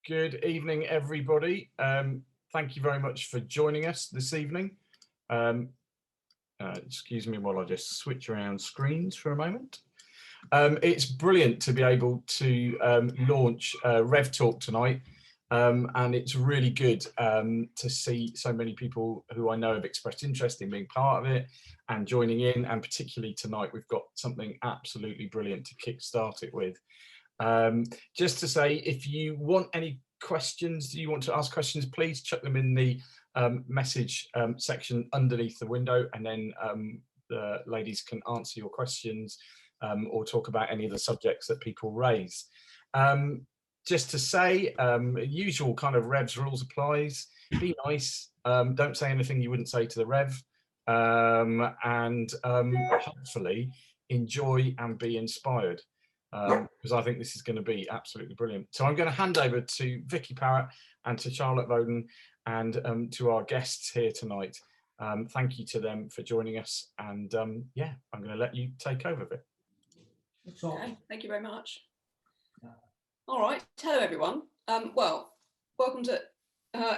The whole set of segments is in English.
Good evening, everybody. Thank you very much for joining us this evening. Excuse me while I just switch around screens for a moment. It's brilliant to be able to launch REVTALK tonight, and it's really good to see so many people who I know have expressed interest in being part of it and joining in, and particularly tonight we've got something absolutely brilliant to kickstart it with. Just to say, if you want any questions, do you want to ask questions, please chuck them in the message section underneath the window, and then the ladies can answer your questions or talk about any of the subjects that people raise. Just to say, usual kind of Revs rules applies. Be nice, don't say anything you wouldn't say to the Rev, and hopefully enjoy and be inspired. Because I think this is going to be absolutely brilliant. So I'm going to hand over to Vicky Parrott and to Charlotte Vowden and to our guests here tonight. Thank you to them for joining us, and yeah, I'm going to let you take over, Vic. Okay, thank you very much. All right, hello everyone. Well, welcome to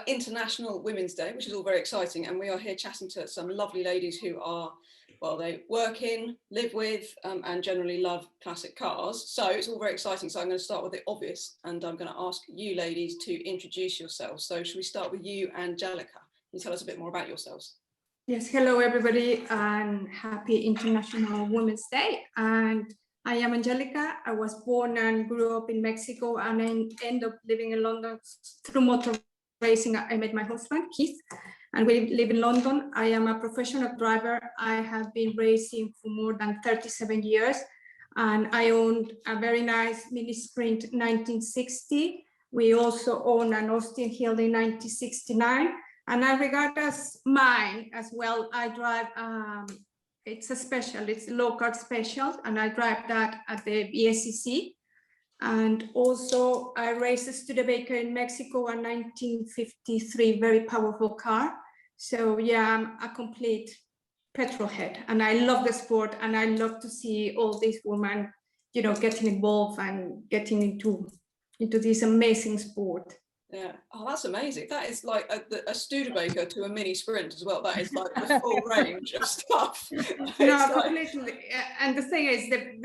International Women's Day, which is all very exciting, and we are here chatting to some lovely ladies who are, well, they work in, live with, and generally love classic cars. So it's all very exciting. So I'm going to start with the obvious, and I'm going to ask you ladies to introduce yourselves. So should we start with you, Angelica? Can you tell us a bit more about yourselves? Yes, hello everybody, and happy International Women's Day. And I am Angelica. I was born and grew up in Mexico, and I ended up living in London through motor racing. I met my husband, Keith, and we live in London. I am a professional driver. I have been racing for more than 37 years, and I owned a very nice Mini Sprint 1960. We also own an Austin Hill in 1969, and I regard as mine as well. I drive, it's a special, it's a low-card special, and I drive that at the BSCC. And also I raced a Studebaker in Mexico, a 1953 very powerful car. So yeah, I'm a complete petrol head, and I love the sport, and I love to see all these women, you know, getting involved and getting into this amazing sport. Yeah, oh, that's amazing. That is like a Studebaker to a Mini Sprint as well. That is like the full range of stuff. No, completely. And the thing is, the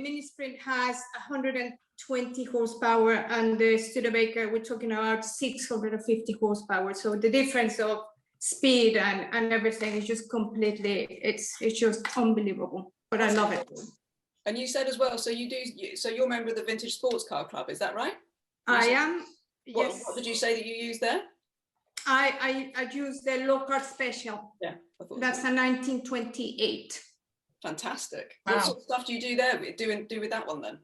Mini Sprint has 120 horsepower, and the Studebaker, we're talking about 650 horsepower. So the difference of speed and everything is just completely, it's just unbelievable. But I love it. And you said as well, so so you're a member of the Vintage Sports Car Club, is that right? I am. Yes. What did you say that you used there? I use the low-card special. Yeah, that's a 1928. Fantastic. Wow. What sort of stuff do you do there? Do with that one then?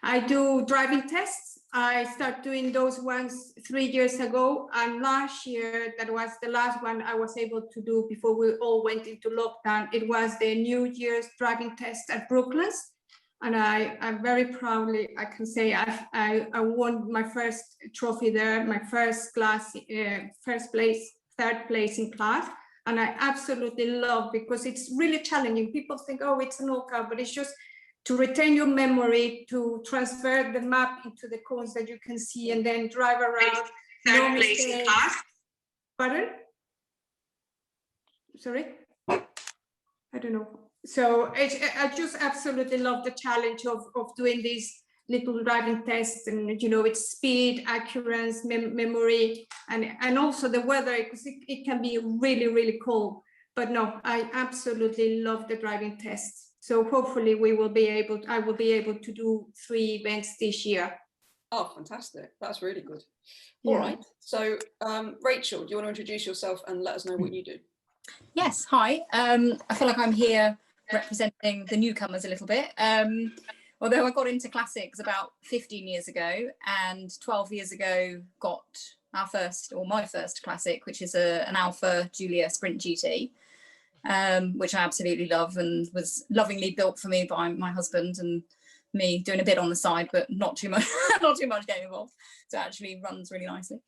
I do driving tests. I started doing those ones 3 years ago, and last year, that was the last one I was able to do before we all went into lockdown. It was the New Year's driving test at Brooklands. And I very proudly, I can say I won my first trophy there, my first class, first place, third place in class. And I absolutely love, because it's really challenging. People think, oh, it's an old car, but it's just to retain your memory, to transfer the map into the cones that you can see, and then drive around. Third place in class. Pardon? Sorry? I don't know. So I just absolutely love the challenge of doing these little driving tests, and you know, it's speed, accuracy, memory, and also the weather, because it can be really, really cold. But no, I absolutely love the driving tests. So hopefully I will be able to do 3 events this year. Oh, fantastic. That's really good. Yeah. All right. So Rachel, do you want to introduce yourself and let us know what you do? Yes, hi. I feel like I'm here representing the newcomers a little bit. Although I got into classics about 15 years ago, and 12 years ago got my first classic, which is an Alfa Giulia Sprint GT, which I absolutely love, and was lovingly built for me by my husband, and me doing a bit on the side, but not too much, not too much getting involved. So it actually runs really nicely.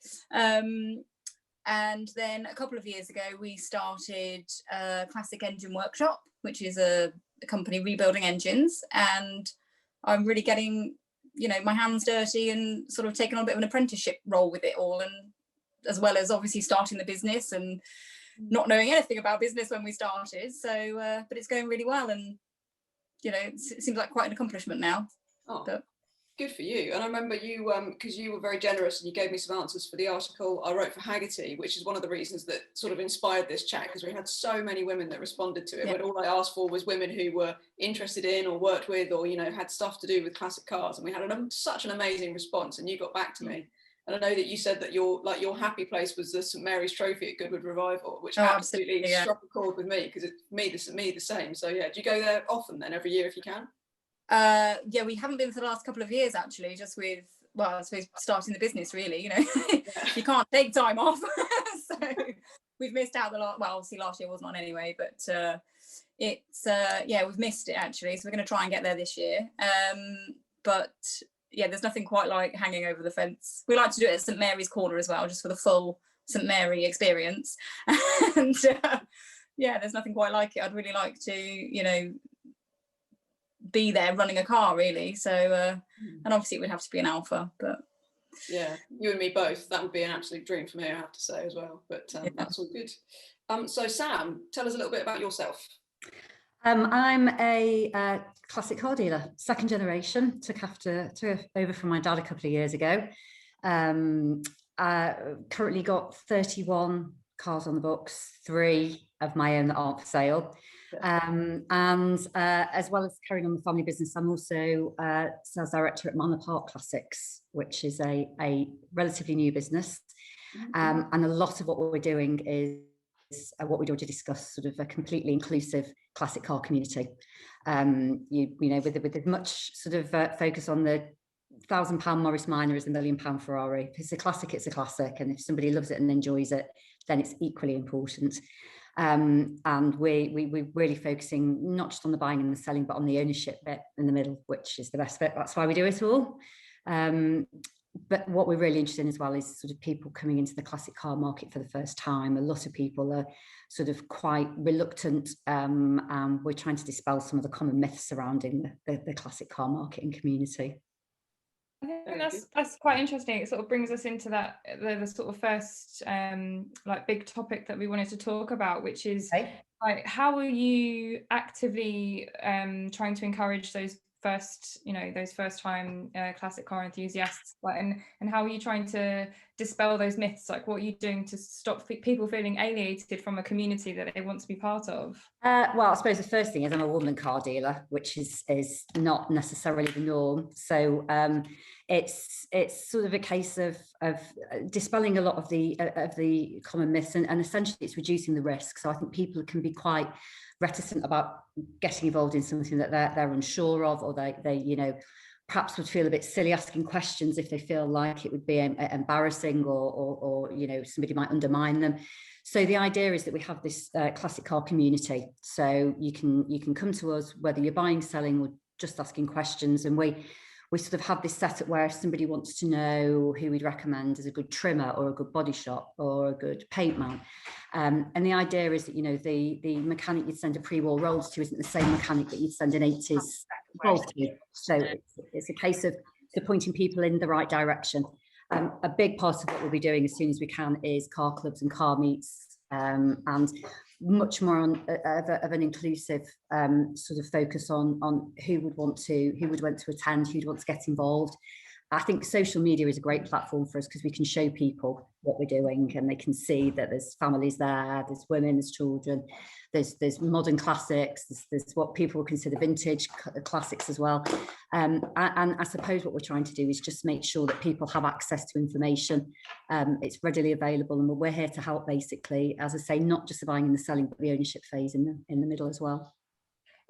And then a couple of years ago, we started a Classic Engine Workshop, which is a company rebuilding engines. And I'm really getting you know, my hands dirty and sort of taken on a bit of an apprenticeship role with it all, and as well as obviously starting the business and not knowing anything about business when we started. So, but it's going really well, and you know, it seems like quite an accomplishment now. Oh, but good for you. And I remember you, because you were very generous and you gave me some answers for the article I wrote for Haggerty, which is one of the reasons that sort of inspired this chat, because we had so many women that responded to it. But all I asked for was women who were interested in or worked with or, you know, had stuff to do with classic cars. And we had such an amazing response, and you got back to me. And I know that you said that your happy place was the St Mary's Trophy at Goodwood Revival, which absolutely struck a chord with me, because it's me the same. So yeah, do you go there often then, every year if you can? Yeah, we haven't been for the last couple of years actually, just with, well, I suppose starting the business really, you know. You can't take time off. So we've missed out well, obviously last year wasn't on anyway, but it's yeah, we've missed it actually, so we're going to try and get there this year. But yeah, there's nothing quite like hanging over the fence. We like to do it at St Mary's Corner as well, just for the full St Mary experience. And yeah, there's nothing quite like it. I'd really like to, you know, be there running a car really. So and obviously it would have to be an Alpha, but yeah, you and me both. That would be an absolute dream for me, I have to say as well. But that's all good. So Sam, tell us a little bit about yourself. I'm a classic car dealer, second generation. Took over from my dad a couple of years ago. Currently got 31 cars on the books, 3 of my own that aren't for sale. And as well as carrying on the family business, I'm also sales director at Manor Park Classics, which is a relatively new business. And a lot of what we're doing is what we'd already discussed, sort of a completely inclusive classic car community. You know, with as much sort of focus on the £1,000 Morris Minor as the £1 million Ferrari. If it's a classic, it's a classic, and if somebody loves it and enjoys it, then it's equally important. And we're really focusing not just on the buying and the selling, but on the ownership bit in the middle, which is the best bit. That's why we do it all. But what we're really interested in as well is sort of people coming into the classic car market for the first time. A lot of people are sort of quite reluctant, and we're trying to dispel some of the common myths surrounding the classic car market and community. I think that's quite interesting. It sort of brings us into that the sort of first like big topic that we wanted to talk about, which is like, how are you actively trying to encourage those first time classic car enthusiasts, like, and how are you trying to dispel those myths? Like, what are you doing to stop people feeling alienated from a community that they want to be part of? Well, I suppose the first thing is I'm a woman car dealer, which is not necessarily the norm. So it's sort of a case of dispelling a lot of the common myths, and essentially it's reducing the risk. So I think people can be quite reticent about getting involved in something that they're unsure of, or they you know, perhaps would feel a bit silly asking questions if they feel like it would be embarrassing, or you know, somebody might undermine them. So the idea is that we have this classic car community. So you can come to us whether you're buying, selling, or just asking questions, and we sort of have this setup where if somebody wants to know who we'd recommend as a good trimmer or a good body shop or a good paint man. And the idea is that, you know, the mechanic you'd send a pre-war rolls to isn't the same mechanic that you'd send an 80s Golf to. So it's a case of pointing people in the right direction. A big part of what we'll be doing as soon as we can is car clubs and car meets, and much more of an inclusive sort of focus on who would want to attend, who'd want to get involved. I think social media is a great platform for us because we can show people what we're doing, and they can see that there's families there, there's women, there's children, there's modern classics, there's what people would consider vintage classics as well. And I suppose what we're trying to do is just make sure that people have access to information. It's readily available, and we're here to help, basically, as I say, not just the buying and the selling, but the ownership phase in the middle as well.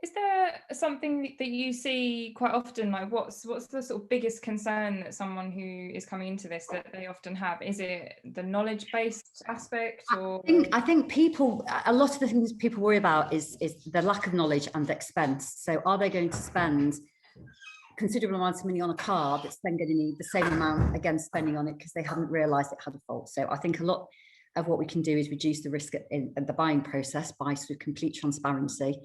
Is there something that you see quite often, like what's the sort of biggest concern that someone who is coming into this that they often have? Is it the knowledge-based aspect, or? I think people, a lot of the things people worry about is the lack of knowledge and expense. So are they going to spend considerable amounts of money on a car that's then going to need the same amount again spending on it because they haven't realised it had a fault? So I think a lot of what we can do is reduce the risk in the buying process by sort of complete transparency.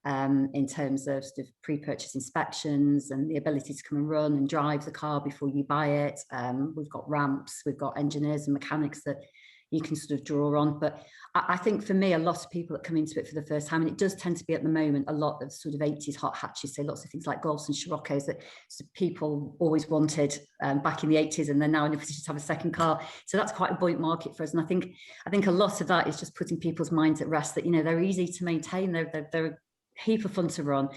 in terms of sort of pre-purchase inspections and the ability to come and run and drive the car before you buy it. We've got ramps, we've got engineers and mechanics that you can sort of draw on. But I think for me, a lot of people that come into it for the first time, and it does tend to be at the moment a lot of sort of 80s hot hatches, so lots of things like Golfs and Scirocco's that people always wanted back in the 80s, and they're now in a position to have a second car. So that's quite a buoyant market for us. And I think a lot of that is just putting people's minds at rest that, you know, they're easy to maintain, they're a heap of fun to run.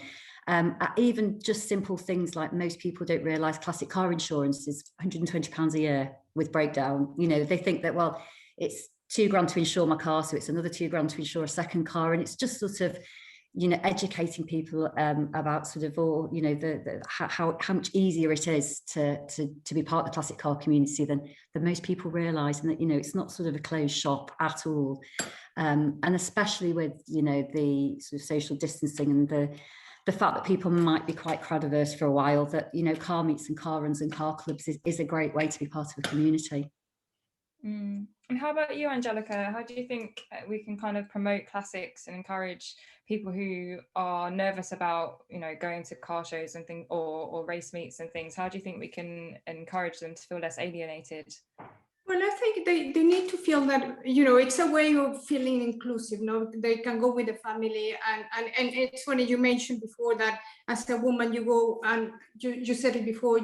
Even just simple things like most people don't realise classic car insurance is £120 a year with breakdown. You know, they think that, well, it's £2,000 to insure my car, so it's another £2,000 to insure a second car. And it's just sort of, you know, educating people about sort of all, you know, how much easier it is to be part of the classic car community than most people realise, and that, you know, it's not sort of a closed shop at all. And especially with, you know, the sort of social distancing and the fact that people might be quite crowd averse for a while, that, you know, car meets and car runs and car clubs is a great way to be part of a community. And how about you, Angelica? How do you think we can kind of promote classics and encourage people who are nervous about, you know, going to car shows and things, or race meets and things? How do you think we can encourage them to feel less alienated? Well, I think they need to feel that, you know, it's a way of feeling inclusive. No, they can go with the family, and it's funny, you mentioned before that as a woman you go, and you said it before,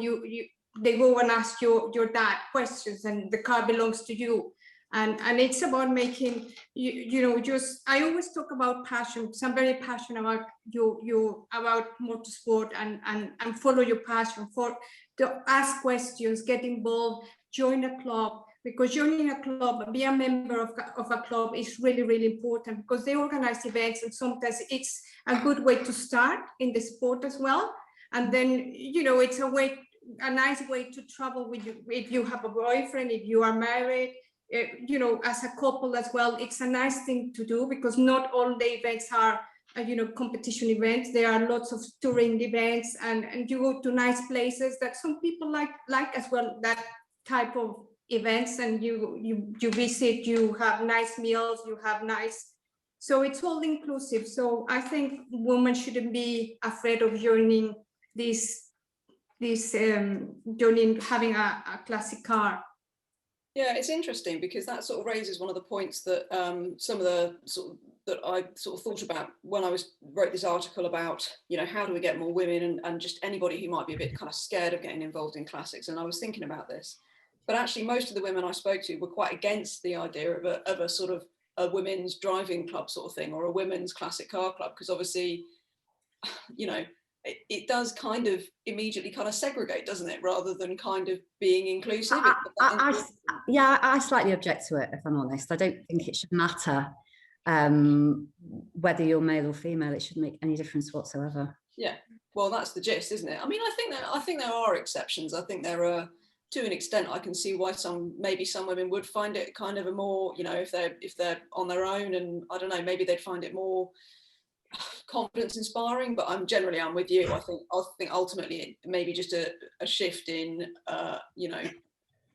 they go and ask your dad questions, and the car belongs to you. And it's about making, you know, just, I always talk about passion, because I'm very passionate about about motorsport, and follow your passion, to ask questions, get involved, join a club, because joining a club, be a member of a club is really, really important, because they organize events, and sometimes it's a good way to start in the sport as well. And then, you know, it's a nice way to travel with you, if you have a boyfriend, if you are married, you know, as a couple as well. It's a nice thing to do, because not all the events are, you know, competition events. There are lots of touring events, and you go to nice places that some people like as well, that type of events, and you visit, you have nice meals, you have nice, so it's all inclusive. So I think women shouldn't be afraid of joining joining, having a classic car. Yeah, it's interesting, because that sort of raises one of the points that some of the that I sort of thought about when I wrote this article about, you know, how do we get more women and just anybody who might be a bit kind of scared of getting involved in classics. And I was thinking about this, but actually most of the women I spoke to were quite against the idea of a sort of a women's driving club sort of thing, or a women's classic car club, because obviously, you know, it does kind of immediately kind of segregate, doesn't it, rather than kind of being inclusive. I slightly object to it, if I'm honest. I don't think it should matter whether you're male or female. It shouldn't make any difference whatsoever. Yeah, well, that's the gist, isn't it? I mean, I think there are exceptions. I think there are, to an extent, I can see why maybe some women would find it kind of a more, you know, if they're on their own, and I don't know, maybe they'd find it more confidence inspiring. But I'm with you. I think ultimately it may be just a shift in you know,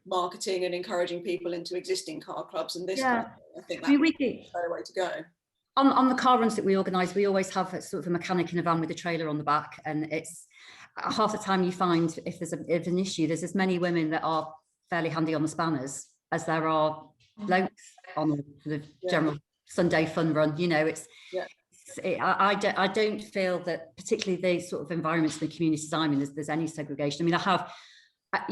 marketing and encouraging people into existing car clubs, and this kind of thing. I think that's a better way to go. On the car runs that we organise, we always have a sort of a mechanic in a van with a trailer on the back, and it's half the time you find if there's an issue, there's as many women that are fairly handy on the spanners as there are blokes on the general Sunday fun run. You know, I don't feel that, particularly the sort of environments in the communities I'm in, there's any segregation. I mean,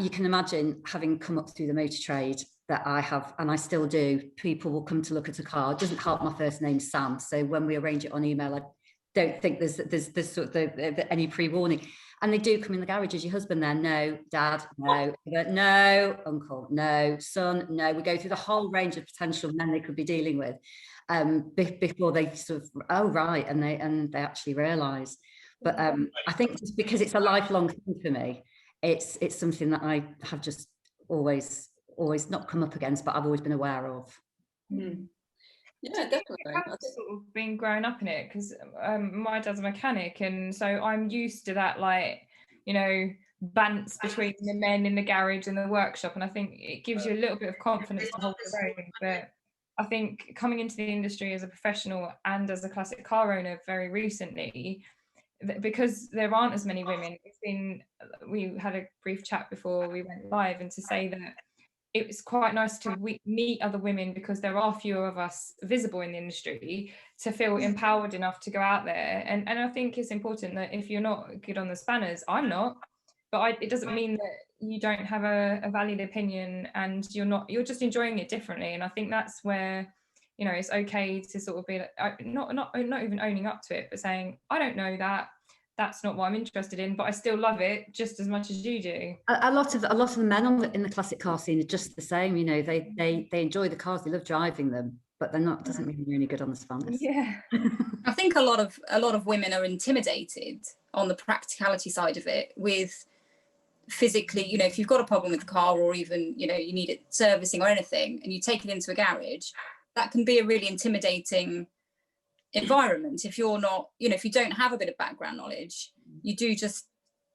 you can imagine, having come up through the motor trade, that I have, and I still do, people will come to look at a car. It doesn't help my first name's Sam, so when we arrange it on email, I don't think there's sort of any pre-warning. And they do come in the garage. Is your husband there? No. Dad? No. No. Uncle? No. Son? No. We go through the whole range of potential men they could be dealing with before they sort of, oh right, and they actually realise. But I think just because it's a lifelong thing for me, it's something that I have just always not come up against, but I've always been aware of. Mm. Yeah, definitely. I've sort of been growing up in it, because my dad's a mechanic, and so I'm used to that, like, you know, bants between the men in the garage and the workshop, and I think it gives you a little bit of confidence to hold the road. But I think coming into the industry as a professional and as a classic car owner very recently, because there aren't as many women, we had a brief chat before we went live, and to say that it's quite nice to meet other women, because there are fewer of us visible in the industry, to feel empowered enough to go out there. And I think it's important that if you're not good on the spanners, I'm not, but it doesn't mean that you don't have a valid opinion, and you're just enjoying it differently. And I think that's where, you know, it's okay to sort of be not even owning up to it, but saying, I don't know that's not what I'm interested in, but I still love it just as much as you do. A lot of the men in the classic car scene are just the same. You know, they enjoy the cars, they love driving them, but they're not. Doesn't mean they're really good on the spanners. Yeah, I think a lot of women are intimidated on the practicality side of it, with physically, you know, if you've got a problem with the car, or even, you know, you need it servicing or anything, and you take it into a garage, that can be a really intimidating environment. If you're not, you know, if you don't have a bit of background knowledge, you do just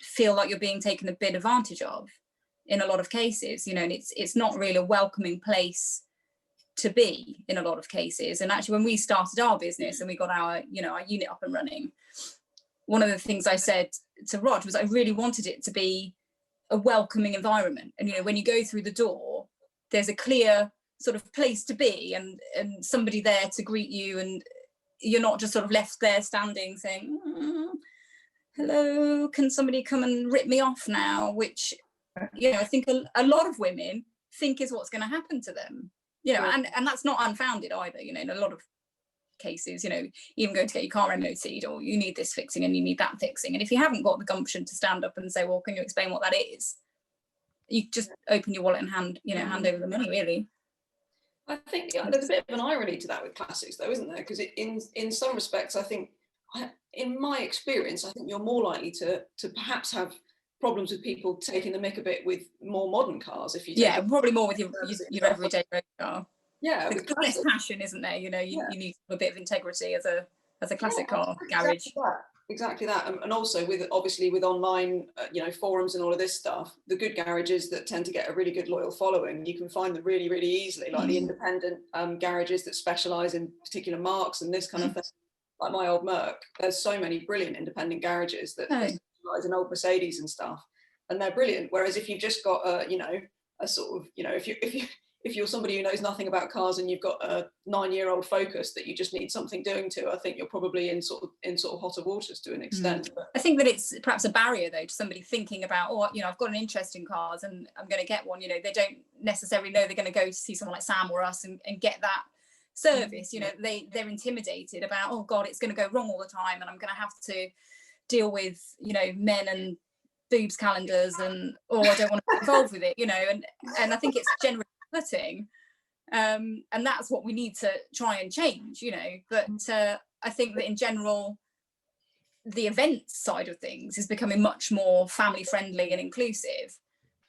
feel like you're being taken a bit advantage of in a lot of cases, you know, and it's not really a welcoming place to be in a lot of cases. And actually, when we started our business and we got our unit up and running, one of the things I said to Rod was I really wanted it to be a welcoming environment. And, you know, when you go through the door, there's a clear sort of place to be, and somebody there to greet you, and you're not just sort of left there standing saying, hello, can somebody come and rip me off now? Which, you know, I think a lot of women think is what's going to happen to them, you know, and that's not unfounded either, you know, in a lot of cases, you know, even going to get your car MOT'd, or you need this fixing and you need that fixing. And if you haven't got the gumption to stand up and say, well, can you explain what that is? You just open your wallet and hand over the money, really. I think there's a bit of an irony to that with classics, though, isn't there? Because in some respects, I think, in my experience, I think you're more likely to perhaps have problems with people taking the mick a bit with more modern cars. If you probably more with your everyday road car. Yeah, there's less passion, isn't there? You know, you need a bit of integrity as a classic car garage. Exactly that, and also with online, you know, forums and all of this stuff, the good garages that tend to get a really good loyal following, you can find them really, really easily, like the independent garages that specialise in particular marques and this kind of thing. Like my old Merc, there's so many brilliant independent garages that specialise in old Mercedes and stuff, and they're brilliant. Whereas if you've just got a sort of, you know, if you're somebody who knows nothing about cars and you've got a 9-year-old Focus that you just need something doing to, I think you're probably in sort of hotter waters to an extent. But I think that it's perhaps a barrier, though, to somebody thinking about, oh, you know, I've got an interest in cars and I'm going to get one. You know, they don't necessarily know they're going to go see someone like Sam or us and get that service. You know, they're intimidated about, oh God, it's going to go wrong all the time, and I'm going to have to deal with, you know, men and boobs calendars, and I don't want to be involved with it. You know, and I think it's generally putting, and that's what we need to try and change, you know. But I think that in general, the events side of things is becoming much more family friendly and inclusive.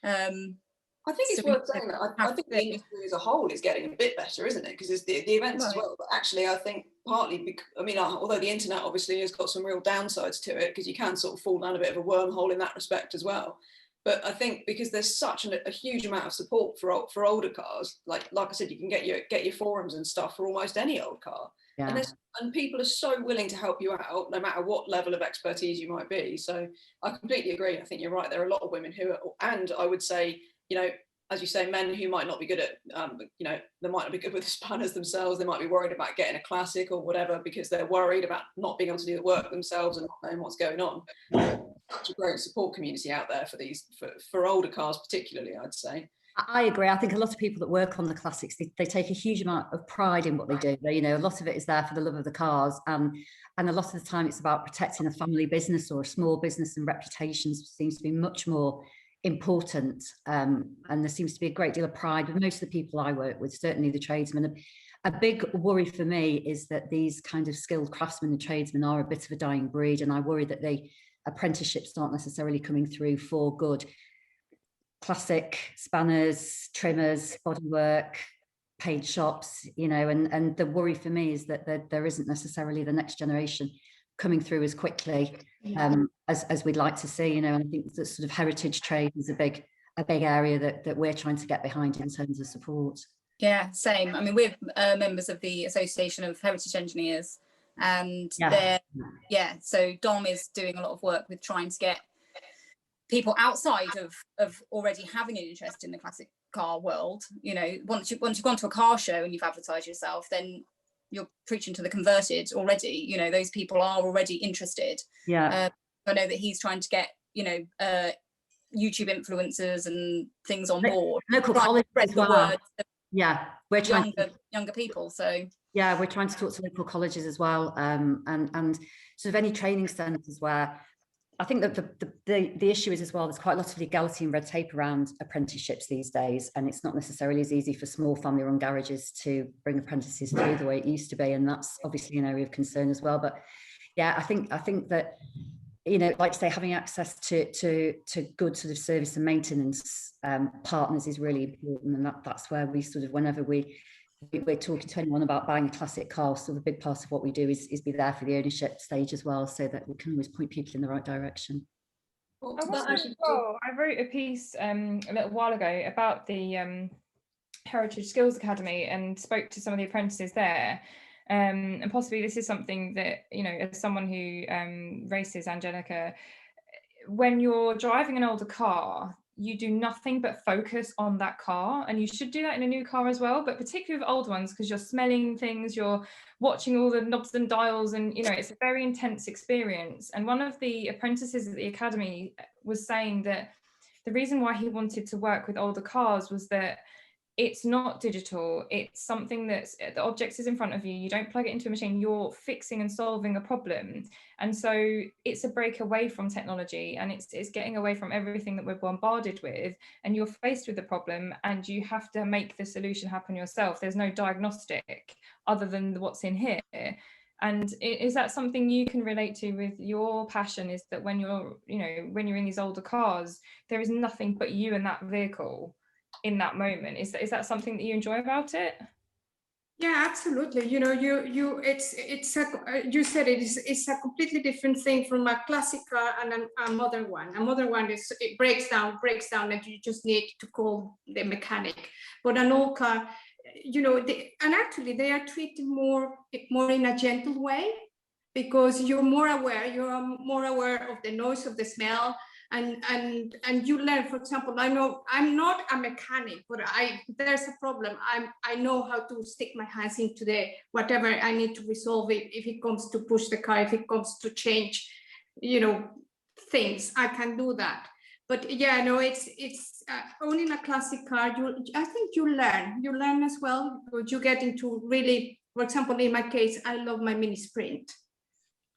I think it's worth saying that I think the industry as a whole is getting a bit better, isn't it? Because it's the events as well. But actually, I think partly because, I mean, although the internet obviously has got some real downsides to it, because you can sort of fall down a bit of a wormhole in that respect as well. But I think because there's such a huge amount of support for older cars, like I said, you can get your forums and stuff for almost any old car. Yeah. And people are so willing to help you out, no matter what level of expertise you might be. So I completely agree. I think you're right. There are a lot of women who are, and I would say, you know, as you say, men who might not be good at, you know, they might not be good with the spanners themselves. They might be worried about getting a classic or whatever because they're worried about not being able to do the work themselves and not knowing what's going on. Such a great support community out there for older cars, particularly, I'd say. I agree. I think a lot of people that work on the classics, they take a huge amount of pride in what they do. You know, a lot of it is there for the love of the cars, and a lot of the time it's about protecting a family business or a small business, and reputation seems to be much more important. And there seems to be a great deal of pride with most of the people I work with, certainly the tradesmen. A big worry for me is that these kind of skilled craftsmen and tradesmen are a bit of a dying breed, and I worry that apprenticeships aren't necessarily coming through for good classic spanners, trimmers, bodywork, paint shops, you know, and the worry for me is that there isn't necessarily the next generation coming through as quickly as we'd like to see, you know. And I think that sort of heritage trade is a big area that we're trying to get behind in terms of support. Yeah, same. I mean, we're members of the Association of Heritage Engineers, and so Dom is doing a lot of work with trying to get people outside of already having an interest in the classic car world. You know, once you've gone to a car show and you've advertised yourself, then you're preaching to the converted already. You know, those people are already interested. I know that he's trying to get, you know, YouTube influencers and things on board, local college as well. We're trying younger people. So we're trying to talk to local colleges as well, and sort of any training centres where I think that the issue is as well, there's quite a lot of legality and red tape around apprenticeships these days, and it's not necessarily as easy for small family-run garages to bring apprentices through the way it used to be, and that's obviously an area of concern as well. But yeah, I think that, you know, like I say, having access to good sort of service and maintenance partners is really important, and that's where we sort of, whenever we're talking to anyone about buying a classic car, so the big part of what we do is be there for the ownership stage as well, so that we can always point people in the right direction. I wrote a piece a little while ago about the Heritage Skills Academy and spoke to some of the apprentices there. And possibly this is something that, you know, as someone who races, Angelica, when you're driving an older car, you do nothing but focus on that car, and you should do that in a new car as well, but particularly with old ones, because you're smelling things, you're watching all the knobs and dials, and, you know, it's a very intense experience. And one of the apprentices at the academy was saying that the reason why he wanted to work with older cars was that it's not digital, it's something that's, the object is in front of you, you don't plug it into a machine, you're fixing and solving a problem. And so it's a break away from technology, and it's getting away from everything that we're bombarded with, and you're faced with a problem and you have to make the solution happen yourself. There's no diagnostic other than what's in here. And is that something you can relate to with your passion, is that when you're, you know, when you're in these older cars, there is nothing but you and that vehicle in that moment? Is that something that you enjoy about it? Yeah, absolutely. You know, you said it's a completely different thing from a classic car and a modern one. A modern one is, it breaks down, and you just need to call the mechanic. But an old car, you know, and actually they are treated more in a gentle way, because you're more aware of the noise, of the smell. And you learn, for example, I know I'm not a mechanic, but there's a problem, I know how to stick my hands into the whatever I need to resolve it. If it comes to push the car, if it comes to change, you know, things, I can do that. But yeah, no, it's owning a classic car, I think you learn as well, but you get into really, for example, in my case, I love my mini sprint,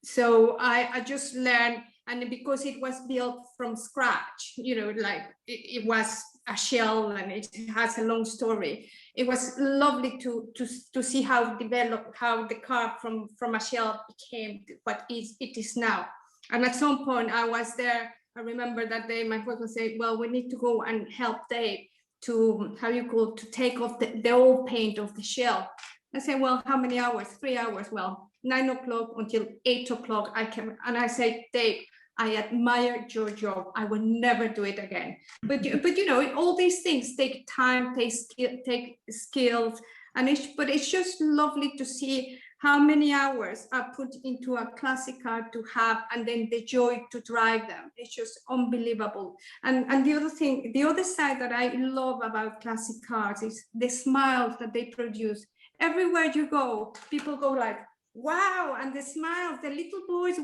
so I just learned. And because it was built from scratch, you know, like it was a shell and it has a long story. It was lovely to see how the car from a shell became what it is now. And at some point I was there, I remember that day my husband said, well, we need to go and help Dave to, to take off the old paint of the shell. I said, well, how many hours? 3 hours. Well, 9 o'clock until 8 o'clock I came, and I said, Dave, I admire your job. I will never do it again. But you know, all these things take time, take skills, and it's just lovely to see how many hours are put into a classic car to have, and then the joy to drive them. It's just unbelievable. And the other side that I love about classic cars is the smiles that they produce. Everywhere you go, people go like, wow, and the smiles, the little boys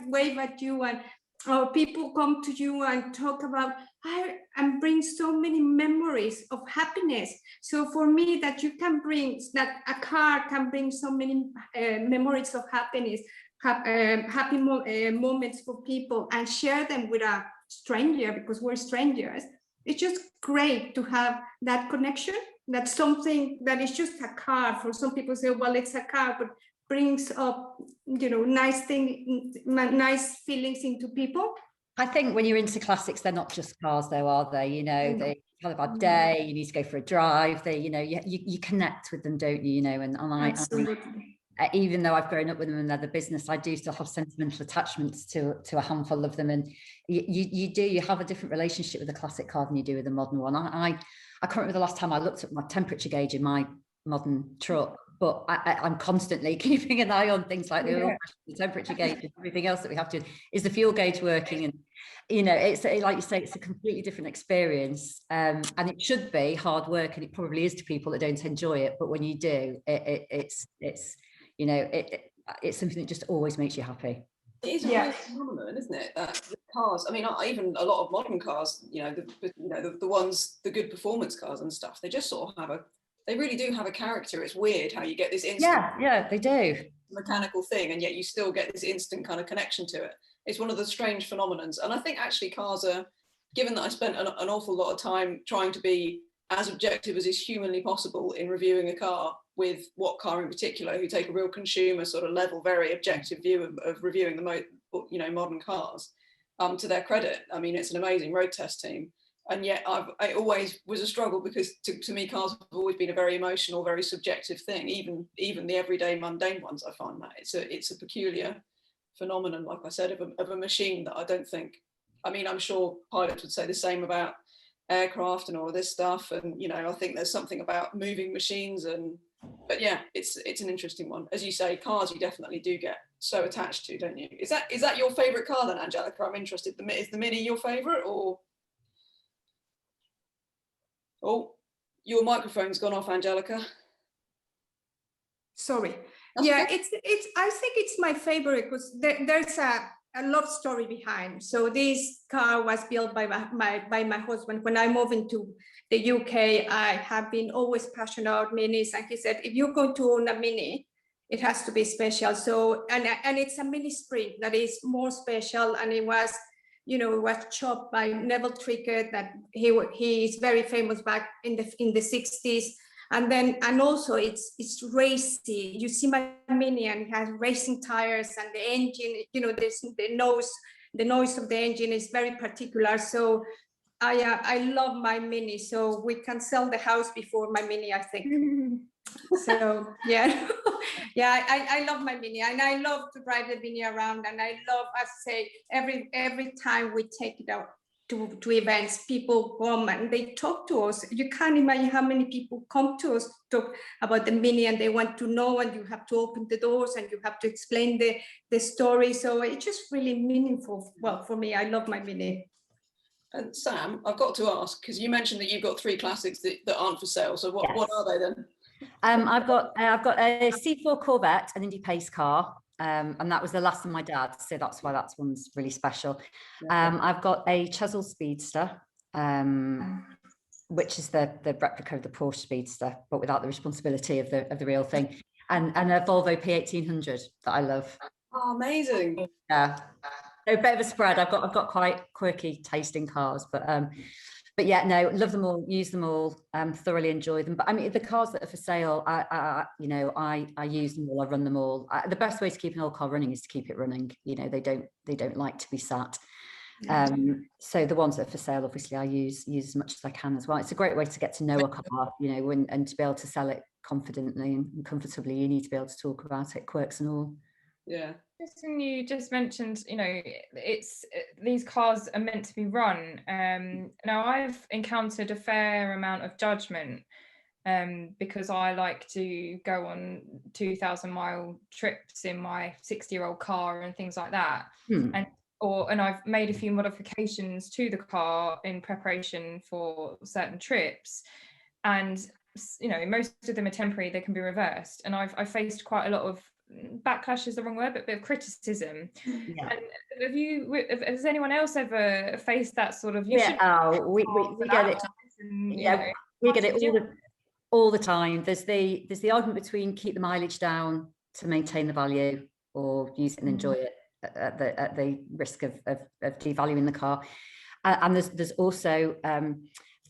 wave at you, and people come to you and talk about and bring so many memories of happiness. So for me, that a car can bring so many memories of happiness, happy moments for people, and share them with a stranger, because we're strangers. It's just great to have that connection. That's something that is just a car. For some people say, well, it's a car, but brings up, you know, nice feelings into people. I think when you're into classics, they're not just cars though, are they? You know, they have a bad day, you need to go for a drive, you know, you connect with them, don't you? You know, and Absolutely. even though I've grown up with them and they're the business, I do still have sentimental attachments to a handful of them. And you have a different relationship with a classic car than you do with a modern one. I can't remember the last time I looked at my temperature gauge in my modern truck, but I'm constantly keeping an eye on things like the temperature gauge and everything else that we have to. Is the fuel gauge working? And it's like you say, it's a completely different experience, and it should be hard work, and it probably is to people that don't enjoy it. But when you do, it's something that just always makes you happy. It is a weird phenomenon, isn't it? That the cars, I mean, even a lot of modern cars, the ones, the good performance cars and stuff, they just sort of they really do have a character. It's weird how you get this instant they do mechanical thing, and yet you still get this instant kind of connection to it. It's one of the strange phenomenons. And I think actually cars are, given that I spent an awful lot of time trying to be as objective as is humanly possible in reviewing a car, with what car in particular, who take a real consumer sort of level, very objective view of reviewing the modern cars, to their credit. I mean, it's an amazing road test team. And yet it always was a struggle, because to me, cars have always been a very emotional, very subjective thing, even the everyday mundane ones. I find that it's a peculiar phenomenon, like I said, of a machine that I don't think, I mean, I'm sure pilots would say the same about aircraft and all of this stuff. And, I think there's something about moving machines, but yeah, it's an interesting one. As you say, cars you definitely do get so attached to, don't you? Is that your favorite car then, Angelica? I'm interested. Is the Mini your favorite, or? Oh, your microphone's gone off, Angelica. Sorry. That's yeah, okay. I think it's my favorite because there's a love story behind. So this car was built by my husband. When I moved into the UK, I have been always passionate about minis, and he said, if you're going to own a Mini, it has to be special. So and it's a Mini Sprint that is more special, and it was chopped by Neville Trickett, that he is very famous back in the 60s. And also it's racy. You see my Mini, and it has racing tires, and the engine, there's the noise of the engine is very particular. So I love my Mini. So we can sell the house before my Mini, I think. So yeah. I love my Mini, and I love to drive the Mini around, and I love, as I say, every time we take it out to events, people come and they talk to us. You can't imagine how many people come to us to talk about the Mini, and they want to know, and you have to open the doors and you have to explain the story. So it's just really meaningful. Well, for me, I love my Mini. And Sam, I've got to ask, because you mentioned that you've got 3 classics that aren't for sale. So what are they then? I've got a C4 Corvette, an Indy pace car, and that was the last of my dad's, so that's why that one's really special. I've got a Chesil Speedster, which is the replica of the Porsche Speedster, but without the responsibility of the real thing, and a Volvo P1800 that I love. Oh, amazing! Yeah, a bit of a spread. I've got quite quirky taste in cars, but yeah, no, love them all, use them all, thoroughly enjoy them. But I mean, the cars that are for sale, I use them all, I run them all. The best way to keep an old car running is to keep it running. They don't like to be sat. So the ones that are for sale, obviously, I use as much as I can as well. It's a great way to get to know a car, and to be able to sell it confidently and comfortably. You need to be able to talk about it, quirks and all. Yeah. And you just mentioned, these cars are meant to be run. Now I've encountered a fair amount of judgment because I like to go on 2,000-mile trips in my 60-year-old car and things like that. And I've made a few modifications to the car in preparation for certain trips, and most of them are temporary. They can be reversed, and I've faced quite a lot of backlash is the wrong word, but a bit of criticism. Yeah. And has anyone else ever faced that sort of? We get it. We get it all the time. There's the argument between keep the mileage down to maintain the value, or use it and enjoy it at the risk of devaluing the car. And there's also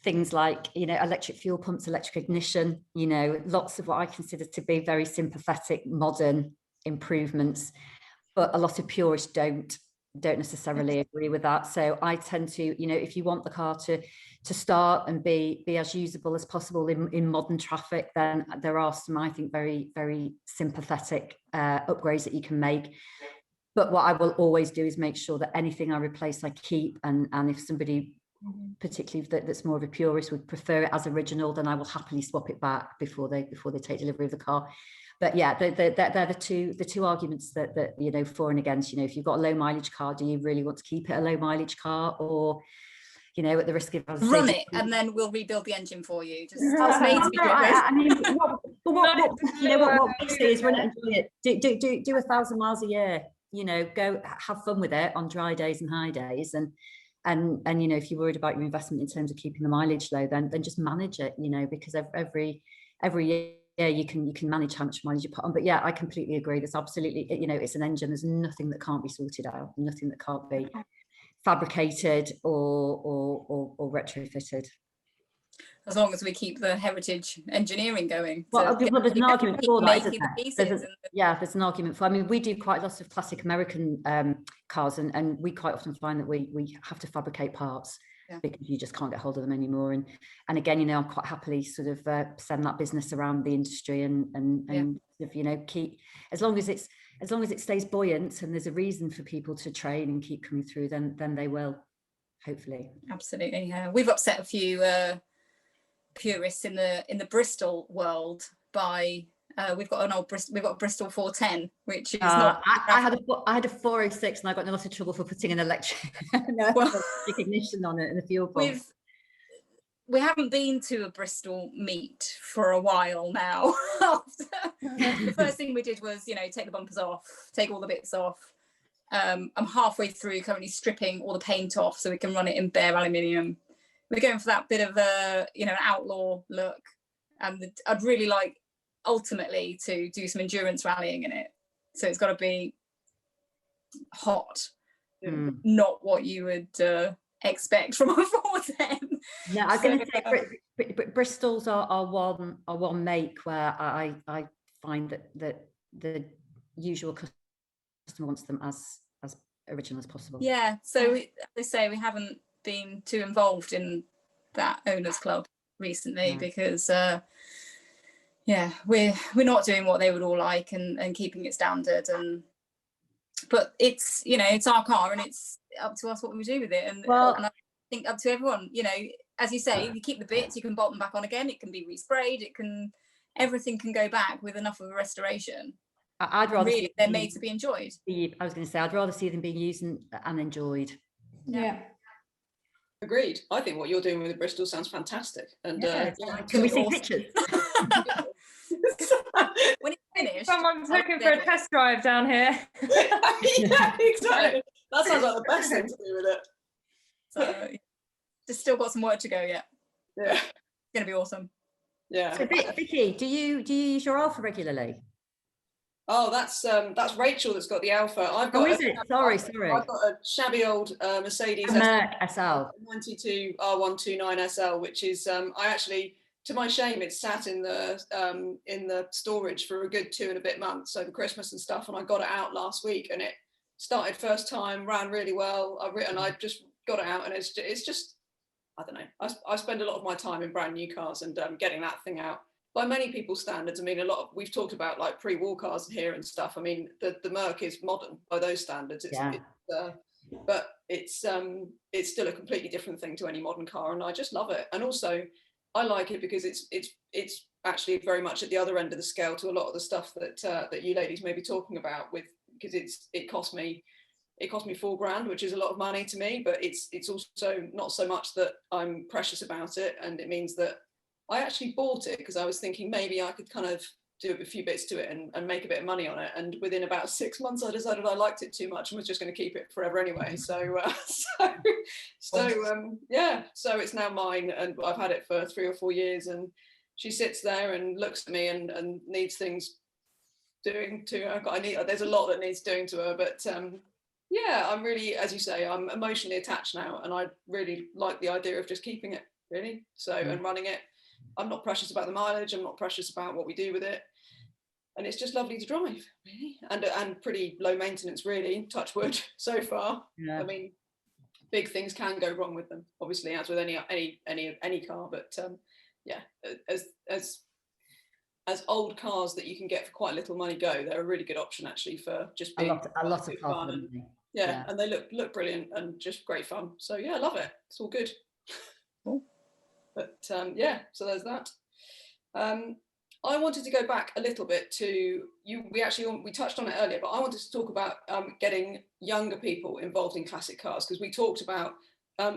things like electric fuel pumps, electric ignition, lots of what I consider to be very sympathetic modern improvements, but a lot of purists don't don't necessarily agree with that. So I tend to, you know, if you want the car to start and be as usable as possible in modern traffic, then there are some, I think, very, very sympathetic upgrades that you can make. But what I will always do is make sure that anything I replace, I keep. And if somebody, particularly that's more of a purist, would prefer it as original, then I will happily swap it back before they take delivery of the car. But yeah, they're the two arguments that you know, for and against. You know, if you've got a low mileage car, do you really want to keep it a low mileage car, or, you know, at the risk of run it and then we'll rebuild the engine for you? Just I mean, what you know, what we say is run it and enjoy it. Do 1,000 miles a year. You know, go have fun with it on dry days and high days, and you know, if you're worried about your investment in terms of keeping the mileage low, then just manage it. You know, because every year you can manage how much mileage you put on. But yeah, I completely agree. There's absolutely, you know, it's an engine. There's nothing that can't be sorted out, nothing that can't be fabricated or retrofitted. As long as we keep the heritage engineering going. Well, there's an argument for that, isn't there? There's an argument for. I mean, we do quite lots of classic American cars, and we quite often find that we have to fabricate parts. Yeah. Because you just can't get hold of them anymore, and again, you know, I'm quite happily sort of send that business around the industry and you know, keep, as long as it stays buoyant and there's a reason for people to train and keep coming through, then they will, hopefully. Absolutely, yeah. We've upset a few purists in the Bristol world by we've got a Bristol 410, which is not. I had a 406 and I got in a lot of trouble for putting an electric ignition on it and a fuel pump. We haven't been to a Bristol meet for a while now. The first thing we did was, you know, take the bumpers off, take all the bits off. I'm halfway through currently stripping all the paint off so we can run it in bare aluminium. We're going for that bit of a, you know, an outlaw look, and I'd really like ultimately to do some endurance rallying in it. So it's got to be hot, not what you would expect from a 410. Yeah, I was going to say Bristols are one make where I find that the usual customer wants them as original as possible. Yeah, so they say we haven't been too involved in that owners club recently because we're not doing what they would all like and keeping it standard, but it's, you know, it's our car and it's up to us what we do with it, and I think up to everyone, you know, as you say, if you keep the bits, you can bolt them back on again, it can be resprayed, everything can go back with enough of a restoration. I'd rather really, they're made to be enjoyed. I was going to say, I'd rather see them being used and enjoyed. Yeah. Agreed. I think what you're doing with the Bristol sounds fantastic. And can we see pictures? When it's finished, someone's looking for a test drive down here. Yeah, exactly. That sounds like the best thing to do with it. So just still got some work to go yet. Yeah, it's gonna be awesome. Yeah. So Vicky, do you use your Alpha regularly? Oh, that's Rachel that's got the Alpha. I've got. Oh, is it? Sorry. I've got a shabby old Mercedes SL 92 R129 SL, which is I actually, to my shame, it's sat in the storage for a good 2 and a bit months over Christmas and stuff, and I got it out last week, and it started first time, ran really well. I just got it out, and it's just I don't know. I spend a lot of my time in brand new cars, and getting that thing out. By many people's standards, I mean, we've talked about like pre-war cars here and stuff. I mean, the Merc is modern by those standards. But it's still a completely different thing to any modern car, and I just love it. And also, I like it because it's actually very much at the other end of the scale to a lot of the stuff that you ladies may be talking about with, because it cost me $4,000, which is a lot of money to me, but it's also not so much that I'm precious about it, and it means that I actually bought it because I was thinking maybe I could kind of do a few bits to it and make a bit of money on it. And within about 6 months, I decided I liked it too much and was just going to keep it forever anyway. So it's now mine, and I've had it for 3 or 4 years. And she sits there and looks at me and needs things doing to her. There's a lot that needs doing to her, but I'm really, as you say, I'm emotionally attached now, and I really like the idea of just keeping it, really. So and running it. I'm not precious about the mileage. I'm not precious about what we do with it. and it's just lovely to drive, really, and pretty low maintenance, really. Touch wood so far. Yeah. I mean, big things can go wrong with them, obviously, as with any car. But yeah, as old cars that you can get for quite little money go, they're a really good option actually for just being a lot of cars. Yeah, and they look brilliant and just great fun. So yeah, I love it. It's all good. Cool. But yeah, so there's that. I wanted to go back a little bit to you. We touched on it earlier, but I wanted to talk about getting younger people involved in classic cars, because we talked about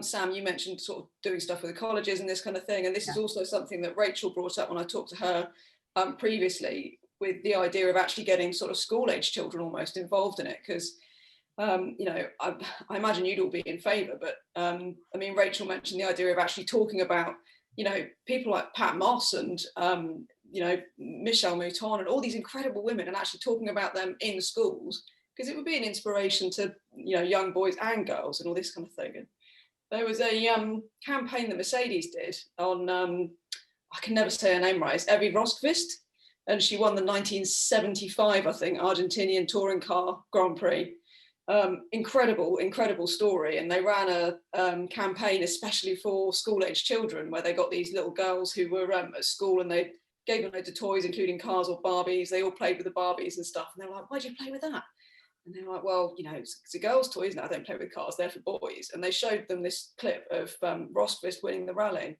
Sam, you mentioned sort of doing stuff with the colleges and this kind of thing, and this is also something that Rachel brought up when I talked to her previously, with the idea of actually getting sort of school-age children almost involved in it, because you know, I imagine you'd all be in favour, but I mean, Rachel mentioned the idea of actually talking about, you know, people like Pat Moss and you know, Michelle Mouton and all these incredible women, and actually talking about them in schools, because it would be an inspiration to, you know, young boys and girls and all this kind of thing. And there was a campaign that Mercedes did on, I can never say her name right, it's Evie Rosqvist, and she won the 1975, I think, Argentinian touring car Grand Prix. Incredible story. And they ran a campaign especially for school-age children, where they got these little girls who were at school, and they gave them loads of toys, including cars or Barbies. They all played with the Barbies and stuff. And they were like, why do you play with that? And they were like, well, you know, it's a girl's toy, isn't it? I don't play with cars, they're for boys. And they showed them this clip of Rosqvist winning the rally.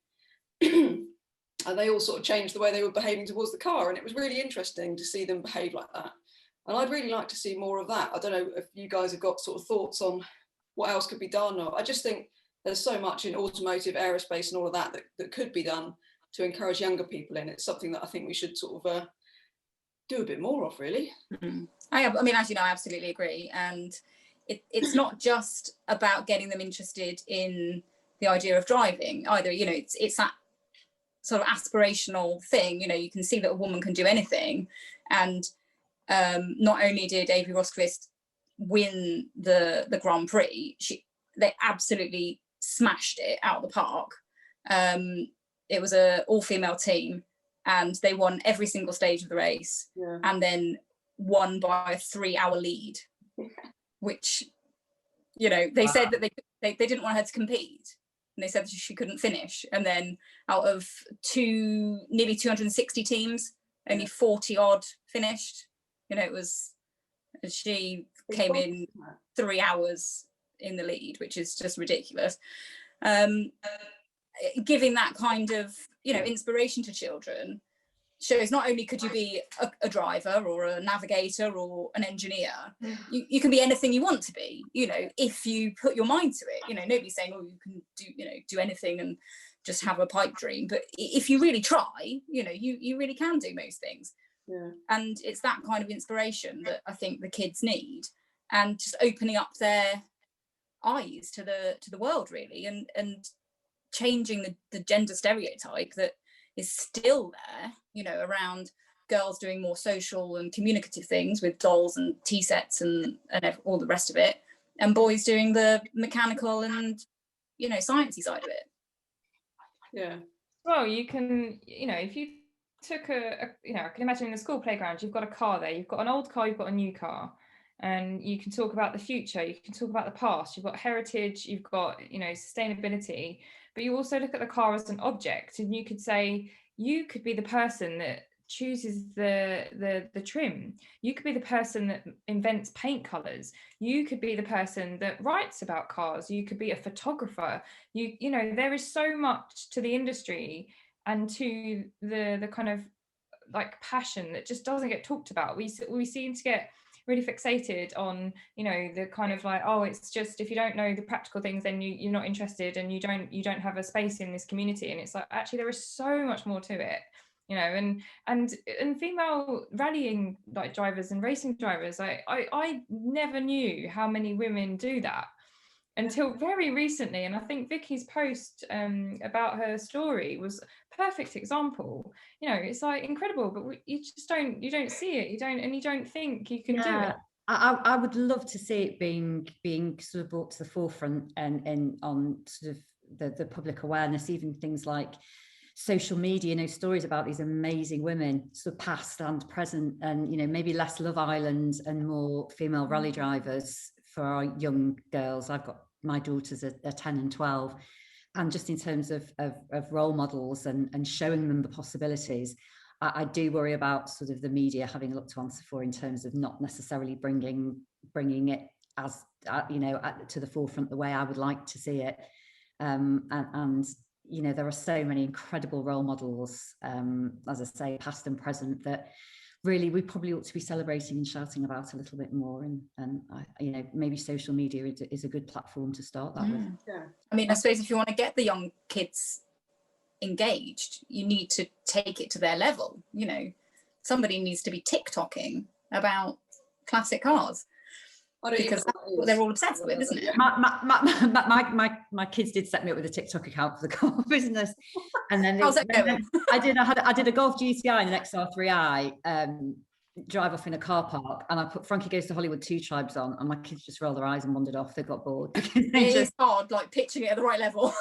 And they all sort of changed the way they were behaving towards the car. And it was really interesting to see them behave like that. And I'd really like to see more of that. I don't know if you guys have got sort of thoughts on what else could be done, or I just think there's so much in automotive, aerospace and all of that that could be done to encourage younger people in. It's something that I think we should sort of do a bit more of, really. Mm-hmm. I mean, as you know, I absolutely agree. And it's not just about getting them interested in the idea of driving either. You know, it's that sort of aspirational thing. You know, you can see that a woman can do anything. And not only did Evie Rosqvist win the Grand Prix, they absolutely smashed it out of the park. It was an all-female team, and they won every single stage of the race, and then won by a 3-hour lead, which, you know, they said that they didn't want her to compete, and they said that she couldn't finish. And then out of nearly 260 teams, only 40 odd finished. You know, she came in 3 hours in the lead, which is just ridiculous. Giving that kind of, you know, inspiration to children shows not only could you be a driver or a navigator or an engineer, you can be anything you want to be, you know, if you put your mind to it. You know, nobody's saying, oh, you can do anything and just have a pipe dream, but if you really try, you know, you really can do most things. Yeah. And it's that kind of inspiration that I think the kids need, and just opening up their eyes to the world, really, and changing the gender stereotype that is still there, you know, around girls doing more social and communicative things with dolls and tea sets and all the rest of it, and boys doing the mechanical and, you know, sciencey side of it. Yeah. Well, you can, you know, if you took you know, I can imagine in the school playground, you've got a car there, you've got an old car, you've got a new car, and you can talk about the future, you can talk about the past, you've got heritage, you've got, you know, sustainability, but you also look at the car as an object, and you could say, you could be the person that chooses the trim, you could be the person that invents paint colors, you could be the person that writes about cars, you could be a photographer, you know, there is so much to the industry and to the kind of like passion that just doesn't get talked about. We seem to get really fixated on, you know, the kind of like, oh, it's just, if you don't know the practical things, then you're not interested, and you don't have a space in this community. And it's like, actually, there is so much more to it, you know. And female rallying like drivers and racing drivers, I never knew how many women do that until very recently. And I think Vicky's post about her story was a perfect example. You know, it's like incredible, but you don't see it, you don't think you can do it. I would love to see it being sort of brought to the forefront and on sort of the public awareness, even things like social media, you know, stories about these amazing women, sort of past and present, and, you know, maybe less Love Island and more female rally drivers for our young girls. I've got my daughters are 10 and 12. And just in terms of role models and showing them the possibilities, I do worry about sort of the media having a lot to answer for in terms of not necessarily bringing it as, you know, to the forefront the way I would like to see it. And you know, there are so many incredible role models, as I say, past and present, that really we probably ought to be celebrating and shouting about a little bit more. And you know, maybe social media is a good platform to start that with. Yeah. I mean, I suppose if you want to get the young kids engaged, you need to take it to their level. You know, somebody needs to be TikToking about classic cars, because that's what they're all obsessed with, isn't it? My kids did set me up with a TikTok account for the car business, and then how's that going? I did a Golf GTI and an XR3i drive off in a car park, and I put Frankie Goes to Hollywood 2 Tribes on, and my kids just rolled their eyes and wandered off. They got bored. It is hard, like pitching it at the right level.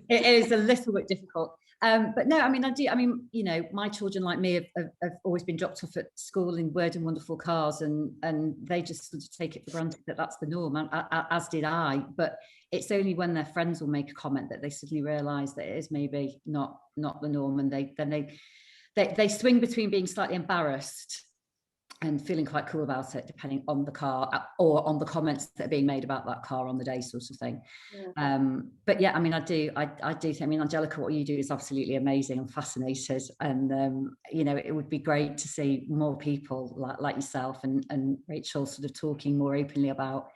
It is a little bit difficult. But no, I mean, you know, my children, like me, have always been dropped off at school in weird and wonderful cars, and they just sort of take it for granted that that's the norm, as did I. But it's only when their friends will make a comment that they suddenly realise that it is maybe not the norm, and they swing between being slightly embarrassed and feeling quite cool about it, depending on the car or on the comments that are being made about that car on the day, sort of thing. Yeah. But yeah, I mean, I do think, I mean, Angelica, what you do is absolutely amazing. I'm fascinated, and you know, it would be great to see more people like yourself and Rachel sort of talking more openly about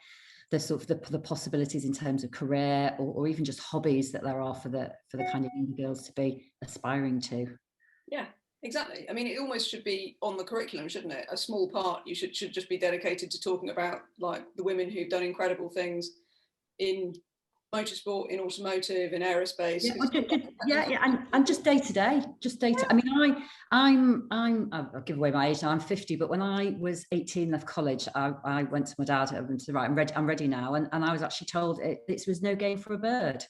the sort of the possibilities in terms of career or even just hobbies that there are for the kind of young girls to be aspiring to. Yeah. Exactly. I mean, it almost should be on the curriculum, shouldn't it? A small part you should just be dedicated to talking about, like, the women who've done incredible things in motorsport, in automotive, in aerospace. And just day to day. I mean, I'll give away my age now. I'm 50, but when I was 18, left college, I went to my dad and said, right, I'm ready now, and I was actually told it was no game for a bird.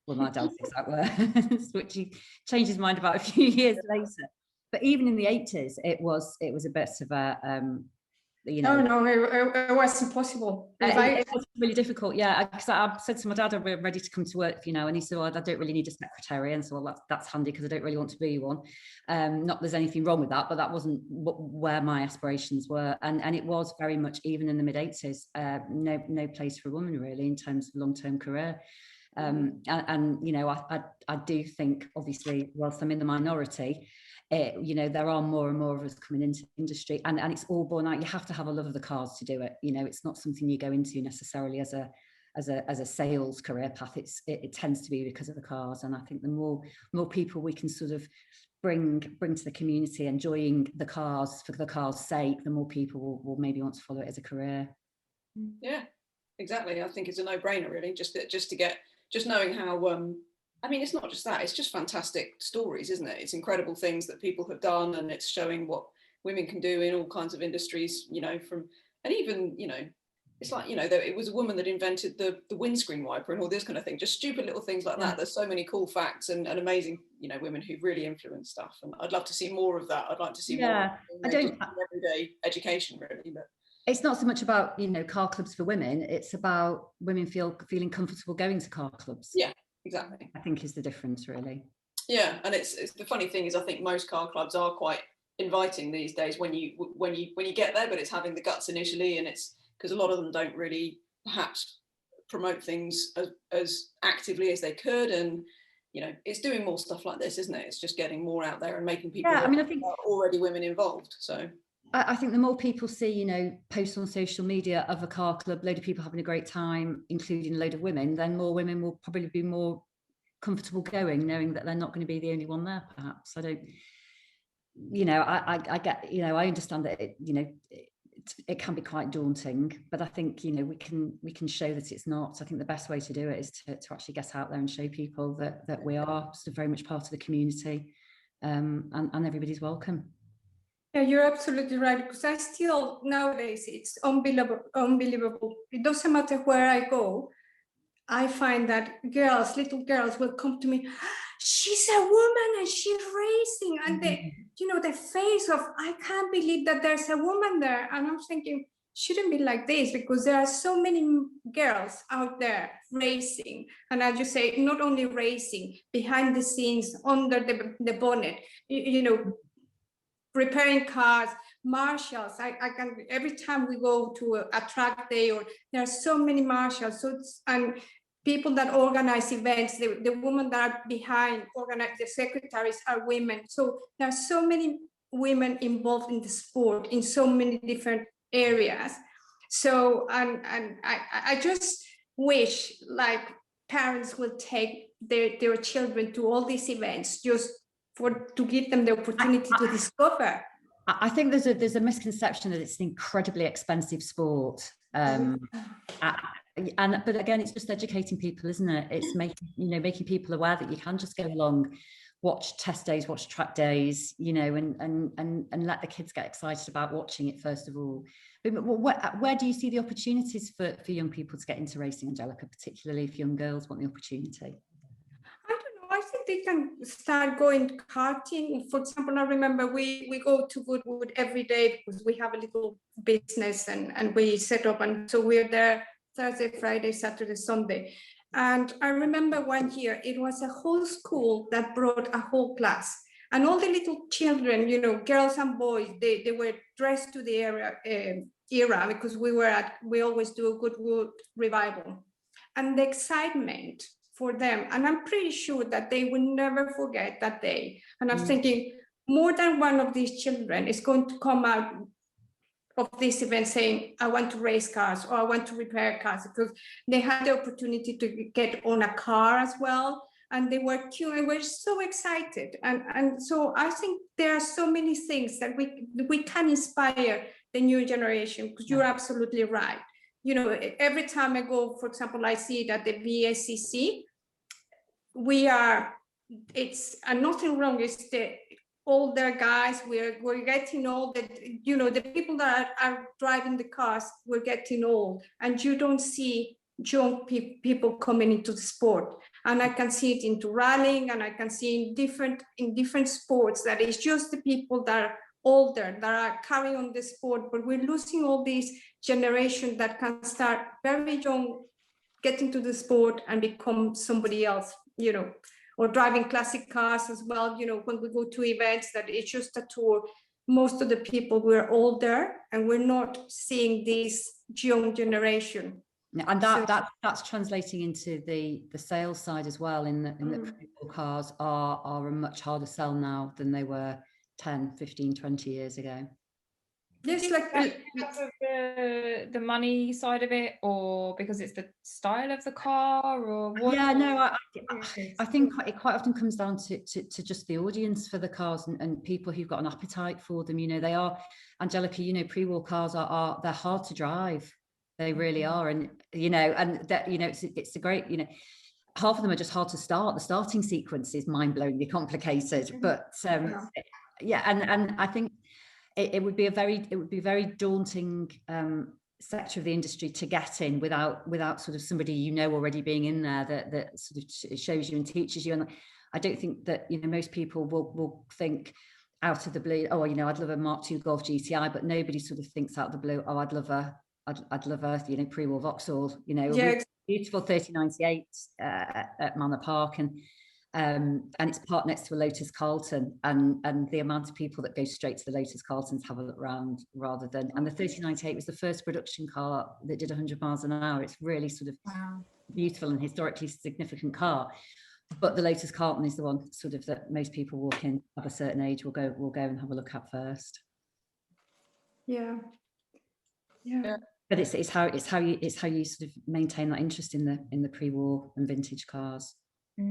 Well, my dad thinks that word, which he changed his mind about a few years later. But even in the 80s, it was a bit of a, you know. No, it was impossible. It was really difficult, yeah. Because I said to my dad, I'm ready to come to work, you know, and he said, well, I don't really need a secretary. And so, well, that's handy because I don't really want to be one. Not there's anything wrong with that, but that wasn't where my aspirations were. And it was very much, even in the mid-80s, no place for a woman, really, in terms of long-term career. And you know, I do think, obviously, whilst I'm in the minority, you know, there are more and more of us coming into the industry, and it's all born out. You have to have a love of the cars to do it. You know, it's not something you go into necessarily as a sales career path. It tends to be because of the cars, and I think the more people we can sort of bring to the community, enjoying the cars for the cars' sake, the more people will maybe want to follow it as a career. Yeah, exactly. I think it's a no-brainer, really, just knowing how. I mean, it's not just that, it's just fantastic stories, isn't it? It's incredible things that people have done, and it's showing what women can do in all kinds of industries, you know, and even, you know, it's like, you know, it was a woman that invented the windscreen wiper and all this kind of thing, just stupid little things like that. There's so many cool facts and amazing, you know, women who really influence stuff. And I'd love to see more of that. I'd like to see more everyday education, really. But it's not so much about, you know, car clubs for women. It's about women feeling comfortable going to car clubs. Yeah. Exactly. I think is the difference, really. Yeah, and it's the funny thing is, I think most car clubs are quite inviting these days when you get there, but it's having the guts initially, and it's because a lot of them don't really perhaps promote things as actively as they could, and you know, it's doing more stuff like this, isn't it? It's just getting more out there and making people. Yeah, I mean, I think already women involved. So I think the more people see, you know, posts on social media of a car club, load of people having a great time, including a load of women, then more women will probably be more comfortable going, knowing that they're not going to be the only one there, perhaps. I don't, you know, I get, you know, I understand that it, you know, it can be quite daunting, but I think, you know, we can show that it's not. I think the best way to do it is to actually get out there and show people that we are still very much part of the community, and everybody's welcome. Yeah, you're absolutely right, because I still, nowadays, it's unbelievable. It doesn't matter where I go. I find that little girls will come to me, she's a woman and she's racing, and the face of, I can't believe that there's a woman there. And I'm thinking, shouldn't be like this, because there are so many girls out there racing. And as you say, not only racing, behind the scenes, under the bonnet, repairing cars, marshals. I can, every time we go to a track day, or there are so many marshals. So and people that organize events, the women that are behind organize, the secretaries are women. So there are so many women involved in the sport in so many different areas. So and I just wish like parents will take their children to all these events just to give them the opportunity to discover. I think there's a misconception that it's an incredibly expensive sport. But again, it's just educating people, isn't it? It's making people aware that you can just go along, watch test days, watch track days, and let the kids get excited about watching it first of all. But where do you see the opportunities for young people to get into racing, Angelica, particularly if young girls want the opportunity? I don't know. I think they can start going karting. For example, I remember we go to Goodwood every day because we have a little business and we set up, and so we're there Thursday, Friday, Saturday, Sunday. And I remember one year, it was a whole school that brought a whole class. And all the little children, girls and boys, they were dressed to the era because we always do a Goodwood revival. And the excitement for them, and I'm pretty sure that they will never forget that day. And I'm thinking more than one of these children is going to come out of this event saying, I want to race cars, or I want to repair cars, because they had the opportunity to get on a car as well. And they were cute and were so excited. And so I think there are so many things that we can inspire the new generation, because you're absolutely right. Every time I go, for example, I see it at the VSCC, and nothing wrong, it's the older guys, we're getting old, that the people that are driving the cars, we're getting old, and you don't see young people coming into the sport. And I can see it into rallying, and I can see in different sports that it's just the people that are older that are carrying on the sport, but we're losing all these generation that can start very young, get into the sport and become somebody else, or driving classic cars as well. When we go to events that it's just a tour, most of the people we're older, and we're not seeing this young generation. And that's translating into the sales side as well, in that cars are a much harder sell now than they were 10, 15, 20 years ago. Yes, like because of the money side of it, or because it's the style of the car, or what? Yeah, no, I think it quite often comes down to just the audience for the cars and people who've got an appetite for them. They are, Angelica, pre-war cars they're hard to drive. They really are, and that it's a great, half of them are just hard to start. The starting sequence is mind-blowingly complicated, but and I think it would be a very daunting sector of the industry to get in without sort of somebody already being in there that sort of shows you and teaches you. And I don't think that most people will think out of the blue, oh, I'd love a Mark II Golf GTI, but nobody sort of thinks out of the blue, oh, I'd love a pre-war Vauxhall, beautiful 3098 at Manor Park, and it's parked next to a Lotus Carlton, and the amount of people that go straight to the Lotus Carlton to have a look around rather than, and the 3098 was the first production car that did 100 miles an hour. It's really sort of beautiful and historically significant car. But the Lotus Carlton is the one sort of that most people walk in of a certain age will go and have a look at first. Yeah. But it's how you sort of maintain that interest in the pre-war and vintage cars. I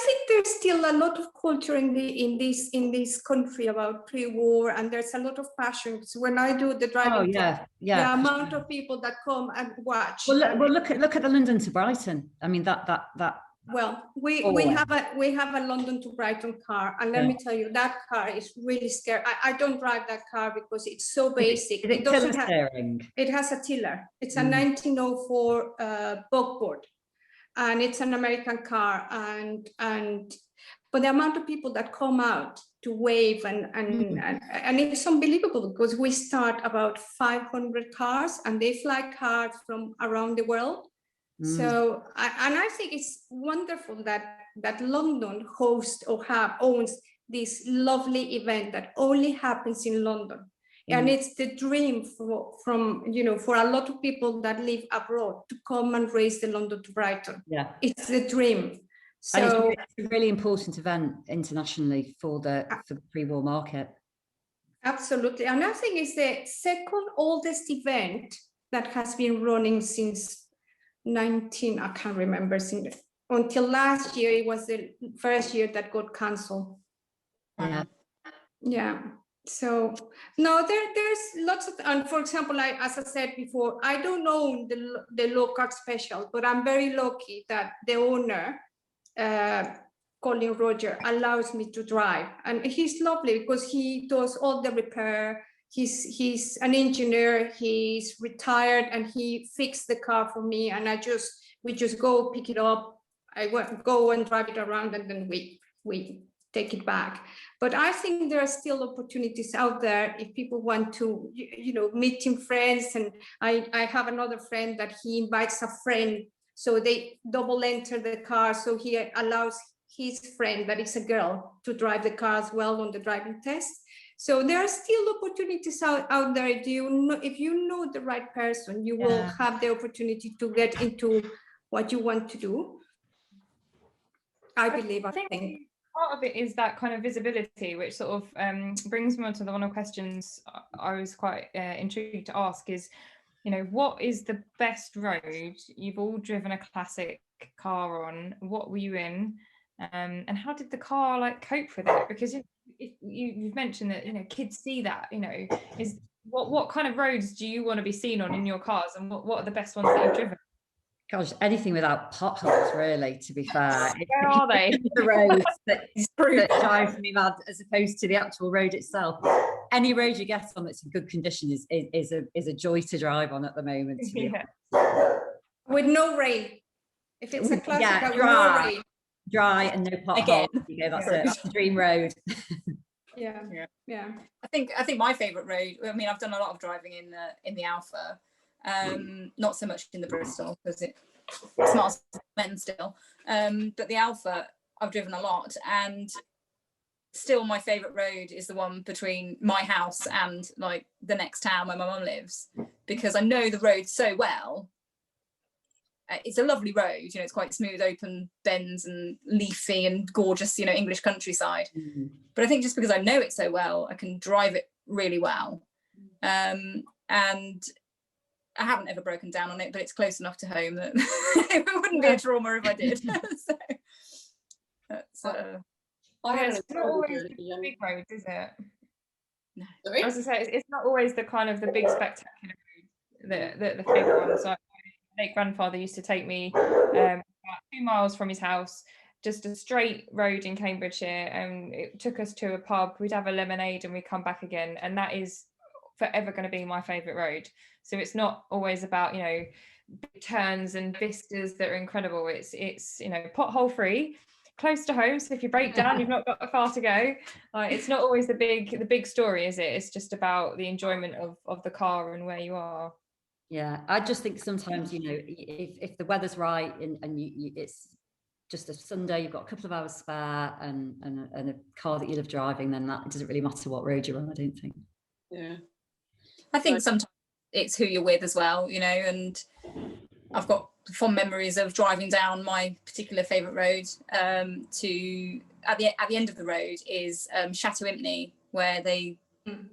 think there's still a lot of culture in this country about pre-war, and there's a lot of passion. So when I do the driving, the amount of people that come and watch. Well, look at the London to Brighton. I mean that. Well, we have a London to Brighton car, and let me tell you, that car is really scary. I don't drive that car because it's so basic. It doesn't have steering. It has a tiller. It's a 1904 Buckboard, and it's an American car, and but the amount of people that come out to wave and it's unbelievable, because we start about 500 cars and they fly cars from around the world. So I think it's wonderful that London hosts or owns this lovely event that only happens in London. And it's the dream for a lot of people that live abroad to come and race the London to Brighton. Yeah, it's the dream. So and it's a really important event internationally for the pre-war market. Absolutely, and I think it's the second oldest event that has been running since I can't remember, until last year. It was the first year that got cancelled. Yeah. So no, there's lots of, and for example, as I said before, I don't own the low-carb special, but I'm very lucky that the owner, Colin Roger, allows me to drive, and he's lovely because he does all the repair. He's an engineer, he's retired, and he fixed the car for me, and we just go pick it up. I go and drive it around, and then we take it back. But I think there are still opportunities out there if people want to, meeting friends. And I have another friend that he invites a friend, so they double enter the car. So he allows his friend, that is a girl, to drive the car as well on the driving test. So there are still opportunities out there. If you know the right person, you will have the opportunity to get into what you want to do. I think part of it is that kind of visibility, which sort of brings me on to one of the questions I was quite intrigued to ask is, what is the best road you've all driven a classic car on? What were you in? And how did the car cope with it? Because you've mentioned that kids see that, is what kind of roads do you want to be seen on in your cars, and what are the best ones that you've driven? Gosh, anything without potholes, really, to be fair. Where are they? The roads that drive me mad, as opposed to the actual road itself. Any road you get on that's in good condition is a joy to drive on at the moment. With no rain. If it's a classic, with no rain. Dry and no potholes. That's it. That's the dream road. Yeah. I think my favourite road. I mean, I've done a lot of driving in the Alpha. Not so much in the Bristol because it smells men still, but the Alpha I've driven a lot, and still my favourite road is the one between my house and the next town where my mum lives, because I know the road so well. It's a lovely road, it's quite smooth, open bends and leafy and gorgeous, English countryside. But I think just because I know it so well, I can drive it really well, and I haven't ever broken down on it, but it's close enough to home that it wouldn't be a trauma if I did. It's not always the big roads, is it? No. I was going to say, it's not always the kind of the big spectacular roads, the favourite ones. So my late grandfather used to take me about 2 miles from his house, just a straight road in Cambridgeshire, and it took us to a pub. We'd have a lemonade and we'd come back again, and that is forever going to be my favourite road. So it's not always about big turns and vistas that are incredible. It's pothole free, close to home, so if you break down you've not got far to go. It's not always the big story, is it? It's just about the enjoyment of the car and where you are. Yeah, I just think sometimes if the weather's right and it's just a Sunday, you've got a couple of hours spare and a car that you love driving, then that doesn't really matter what road you're on, I don't think. Yeah, I think sometimes it's who you're with as well, and I've got fond memories of driving down my particular favourite road to at the end of the road is Chateau Impney, where they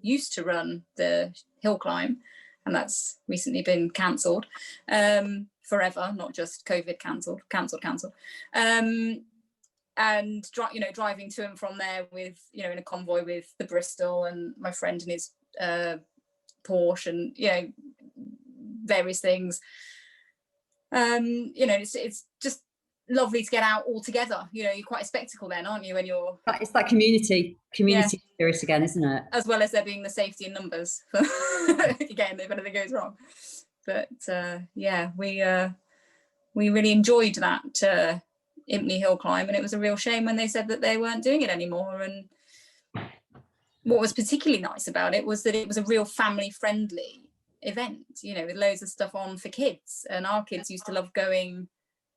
used to run the hill climb, and that's recently been cancelled forever, not just COVID cancelled. And driving to and from there with in a convoy with the Bristol and my friend and his Porsche and various things. It's just lovely to get out all together. You're quite a spectacle then, aren't you, when you're it's that community spirit again, isn't it? As well as there being the safety in numbers again if anything goes wrong. But we really enjoyed that Impney Hill Climb, and it was a real shame when they said that they weren't doing it anymore. And what was particularly nice about it was that it was a real family friendly event, you know, with loads of stuff on for kids, and our kids used to love going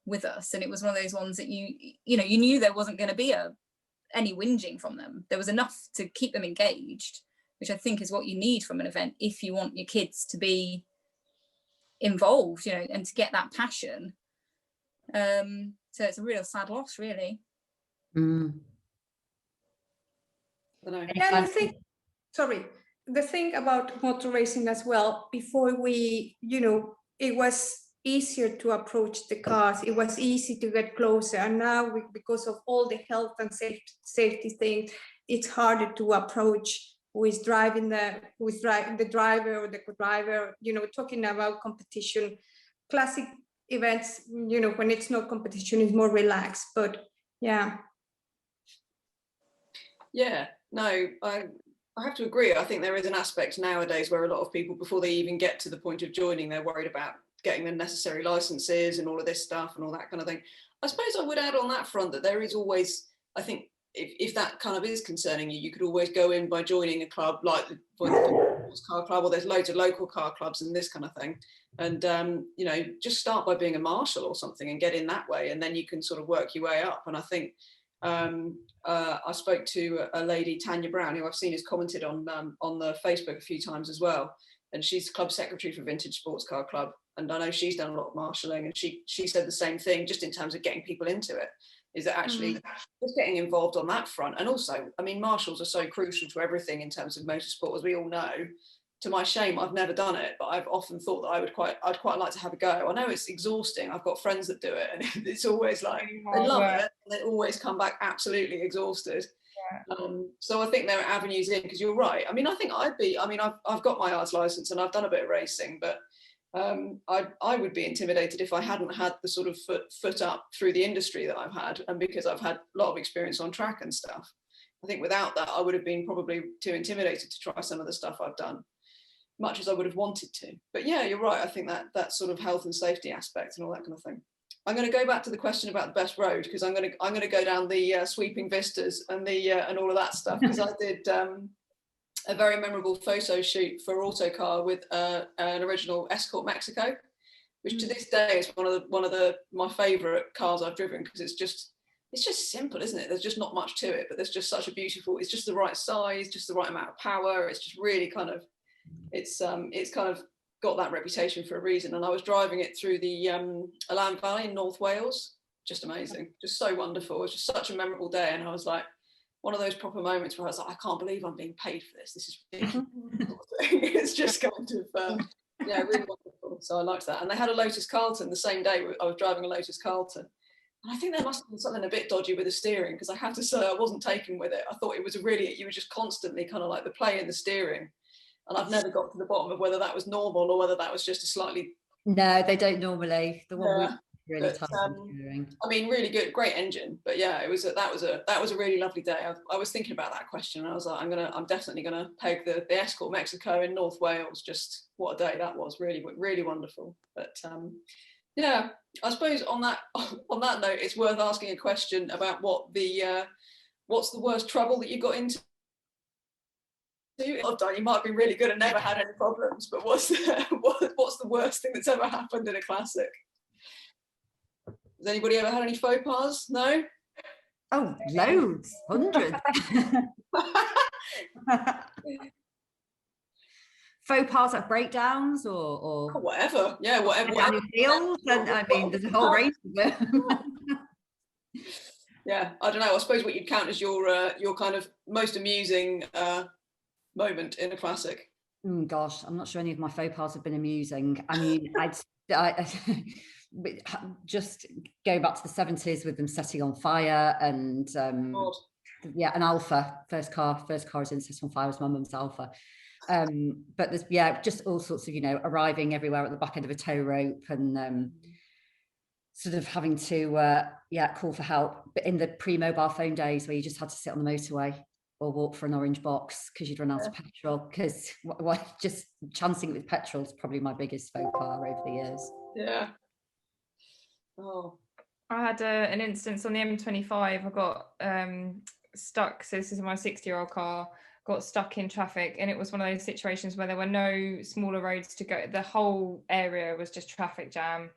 with us, and it was one of those ones that you know, you knew there wasn't going to be any whinging from them. There was enough to keep them engaged, which I think is what you need from an event if you want your kids to be involved, you know, and to get that passion. So it's a real sad loss, really. Yeah, the thing about motor racing as well, before we, you know, it was easier to approach the cars, it was easy to get closer, and now because of all the health and safety things, it's harder to approach who is driving the driver or the co-driver, you know, talking about competition. Classic events, you know, when it's not competition, is more relaxed, but yeah. Yeah, no, I have to agree. I think there is an aspect nowadays where a lot of people, before they even get to the point of joining, they're worried about getting the necessary licenses and all of this stuff and all that kind of thing. I suppose I would add on that front that there is always, I think, if that kind of is concerning you, you could always go in by joining a club like the Sports Car Club, or there's loads of local car clubs and this kind of thing. And, you know, just start by being a marshal or something and get in that way, and then you can sort of work your way up. And I think I spoke to a lady, Tanya Brown, who I've seen has commented on the Facebook a few times as well. And she's club secretary for Vintage Sports Car Club. And I know she's done a lot of marshalling, and she said the same thing, just in terms of getting people into it, is that actually just getting involved on that front. And also, I mean, marshals are so crucial to everything in terms of motorsport, as we all know. To my shame, I've never done it, but I've often thought that I'd quite like to have a go. I know it's exhausting. I've got friends that do it, and it's always like, they love it, and they always come back absolutely exhausted. Yeah. So I think there are avenues in, because you're right. I mean, I think I've got my arts license and I've done a bit of racing, but I would be intimidated if I hadn't had the sort of foot up through the industry that I've had, and because I've had a lot of experience on track and stuff. I think without that, I would have been probably too intimidated to try some of the stuff I've done, much as I would have wanted to. But yeah, you're right. I think that sort of health and safety aspect and all that kind of thing. I'm going to go back to the question about the best road, because I'm going to go down the sweeping vistas and and all of that stuff, because I did a very memorable photo shoot for Autocar with an original Escort Mexico, which to this day is one of my favourite cars I've driven, because it's just simple, isn't it? There's just not much to it, but there's just such a beautiful, it's just the right size, just the right amount of power. It's just really kind of, it's kind of got that reputation for a reason. And I was driving it through the Elan Valley in North Wales. Just amazing, just so wonderful. It was just such a memorable day, and I was like, one of those proper moments where I was like, I can't believe I'm being paid for this. This is ridiculous. It's just kind of yeah, really wonderful. So I liked that. And they had a Lotus Carlton the same day. I was driving a Lotus Carlton, and I think there must have been something a bit dodgy with the steering, because I have to say I wasn't taken with it. I thought it was you were just constantly kind of like the play in the steering. And I've never got to the bottom of whether that was normal or whether that was just a slightly... No, they don't normally. The one we really but, I mean, really good, great engine. But yeah, that was a really lovely day. I was thinking about that question, and I was like, I'm definitely gonna peg the Escort Mexico in North Wales. Just what a day that was. Really, really wonderful. But yeah, I suppose on that note, it's worth asking a question about what's the worst trouble that you got into. You might have been really good and never had any problems, but what's the worst thing that's ever happened in a classic? Has anybody ever had any faux pas? No? Oh, loads, hundreds. Faux pas at breakdowns or whatever. Yeah, whatever. Fields, and I mean, there's a whole range of them. Yeah, I don't know. I suppose what you'd count as your kind of most amusing moment in a classic. Gosh, I'm not sure any of my faux pas have been amusing. I mean, I just go back to the 70s with them setting on fire, and yeah, an Alpha, first car is in set on fire was my mum's Alpha. But there's just all sorts of, arriving everywhere at the back end of a tow rope, and sort of having to call for help. But in the pre-mobile phone days, where you just had to sit on the motorway or walk for an orange box because you'd run out of petrol, because just chancing with petrol is probably my biggest faux pas over the years. Yeah. Oh, I had an instance on the M25. I got stuck. So this is my 60-year-old car. Got stuck in traffic, and it was one of those situations where there were no smaller roads to go. The whole area was just traffic jam,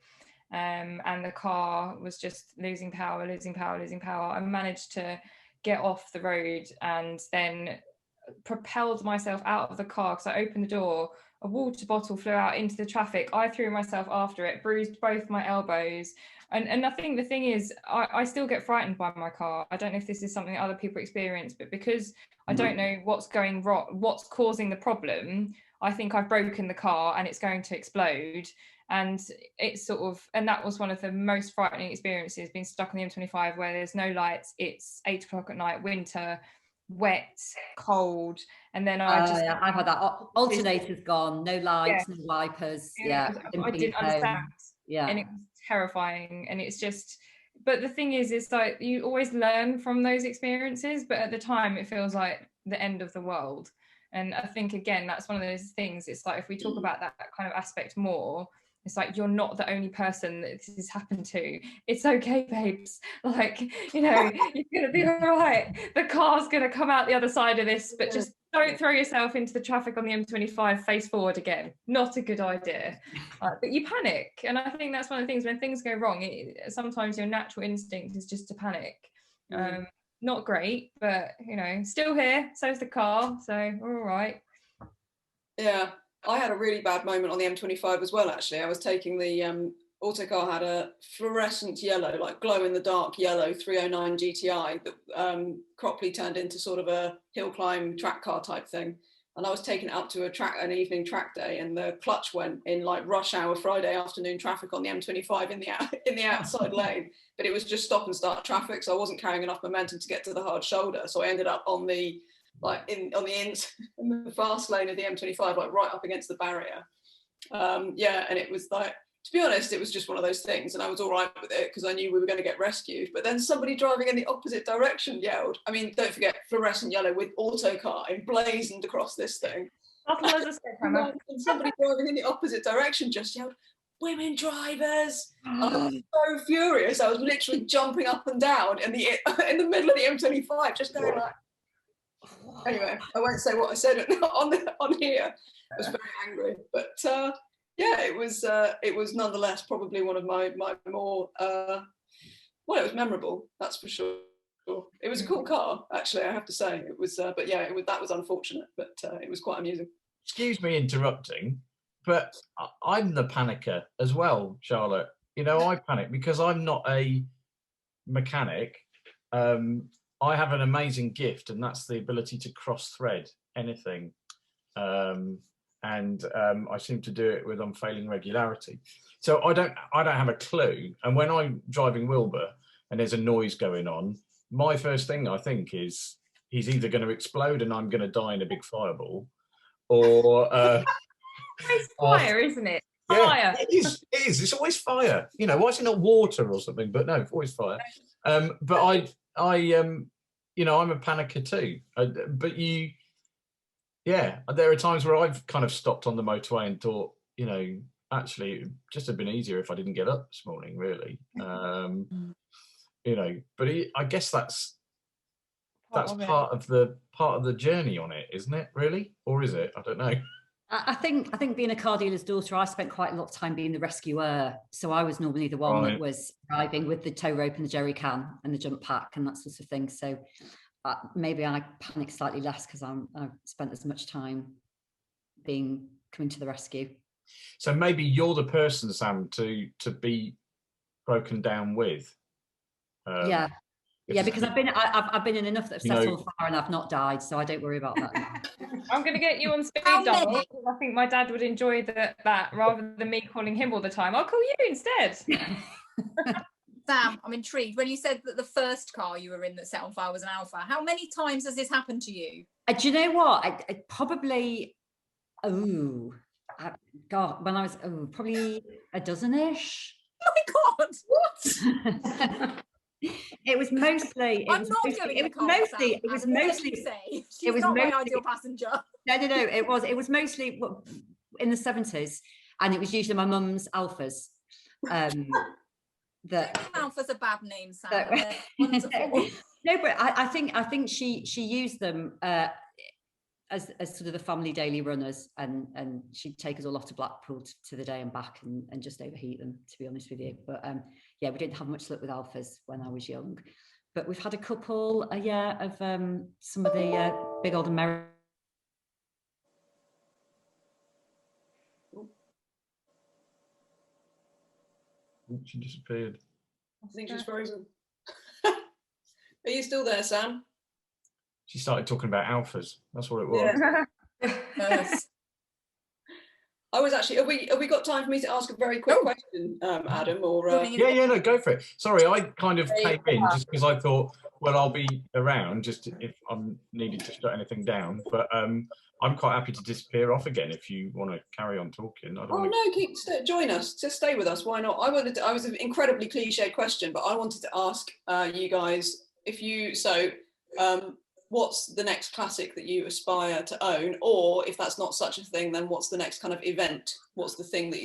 and the car was just losing power. I managed to get off the road and then propelled myself out of the car because I opened the door. A water bottle flew out into the traffic. I threw myself after it, bruised both my elbows. And I think the thing is, I still get frightened by my car. I don't know if this is something other people experience, but because I don't know what's going wrong, what's causing the problem, I think I've broken the car and it's going to explode. And it's sort of, and that was one of the most frightening experiences, being stuck on the M25 where there's no lights, it's 8 o'clock at night, winter, wet, cold, and then I've had that. Alternator's gone, no lights, no wipers. Yeah, I didn't understand. Yeah, and it was terrifying. And it's just, but the thing is, it's like you always learn from those experiences, but at the time it feels like the end of the world. And I think again, that's one of those things. It's like if we talk about that kind of aspect more, it's like you're not the only person that this has happened to. It's okay, babes. Like, you know, you're gonna be all right. The car's gonna come out the other side of this, but just don't throw yourself into the traffic on the M25 face forward again. Not a good idea. But you panic, and I think that's one of the things when things go wrong. Sometimes your natural instinct is just to panic. Not great, but you know, still here. So's the car, so we're all right. Yeah. I had a really bad moment on the M25 as well, actually. I was taking the autocar had a fluorescent yellow, like glow in the dark yellow 309 GTI that properly turned into sort of a hill climb track car type thing. And I was taking it up to an evening track day, and the clutch went in like rush hour Friday afternoon traffic on the M25 in the outside lane. But it was just stop and start traffic, so I wasn't carrying enough momentum to get to the hard shoulder. So I ended up on the in the fast lane of the M25, like right up against the barrier. Yeah, and it was like, to be honest, it was just one of those things, and I was all right with it because I knew we were going to get rescued. But then somebody driving in the opposite direction yelled. I mean, don't forget fluorescent yellow with autocar emblazoned across this thing. And somebody driving in the opposite direction just yelled, "Women drivers!" I was so furious. I was literally jumping up and down in the middle of the M25, just going like. Anyway, I won't say what I said on here. I was very angry, but yeah, it was nonetheless probably one of my more well, it was memorable, that's for sure. It was a cool car, actually, I have to say. It was, but yeah, that was unfortunate, but it was quite amusing. Excuse me interrupting, but I'm the panicker as well, Charlotte. You know, I panic because I'm not a mechanic. I have an amazing gift, and that's the ability to cross-thread anything. And I seem to do it with unfailing regularity. So I don't have a clue. And when I'm driving Wilbur and there's a noise going on, my first thing I think is he's either going to explode and I'm going to die in a big fireball, or it's fire, isn't it? Fire. Yeah, it is. It's always fire. You know, why is it not water or something? But no, it's always fire. But I you know, I'm a panicker too. But yeah, there are times where I've kind of stopped on the motorway and thought, you know, actually, it just have been easier if I didn't get up this morning, really. You know, but I guess that's part of the journey on it, isn't it? Really, or is it? I don't know. I think being a car dealer's daughter, I spent quite a lot of time being the rescuer. So I was normally the one that was driving with the tow rope and the jerry can and the jump pack and that sort of thing. So maybe I panic slightly less because I've spent as much time coming to the rescue. So maybe you're the person, Sam, to be broken down with. Yeah, because I've been in enough that have set on fire and I've not died, so I don't worry about that. I'm going to get you on speed dial. I think my dad would enjoy that rather than me calling him all the time. I'll call you instead. Sam, I'm intrigued. When you said that the first car you were in that set on fire was an Alpha, how many times has this happened to you? Do you know what? I probably, when I was probably a dozen-ish. Oh my God, what? It was mostly. I'm not going in the car. It was mostly. She's not my ideal passenger. No. It was mostly in the 70s, and it was usually my mum's Alphas. that Alpha's a bad name, Sam. that no, but I think she used them as sort of the family daily runners, and she'd take us all off to Blackpool to the day and back and just overheat them, to be honest with you. But yeah, we didn't have much luck with Alphas when I was young, but we've had a couple of some of the big old American. She disappeared. I think she's frozen. Are you still there, Sam? She started talking about alphas. That's what it was. Yeah. Yes. I was actually. Have we got time for me to ask a very quick question, Adam? Or yeah, no, go for it. Sorry, I kind of came in just because I thought, well, I'll be around just if I'm needed to shut anything down. But I'm quite happy to disappear off again if you want to carry on talking. I don't no, join us. Just stay with us. Why not? I was an incredibly cliched question, but I wanted to ask you guys what's the next classic that you aspire to own, or if that's not such a thing, then what's the next kind of event? What's the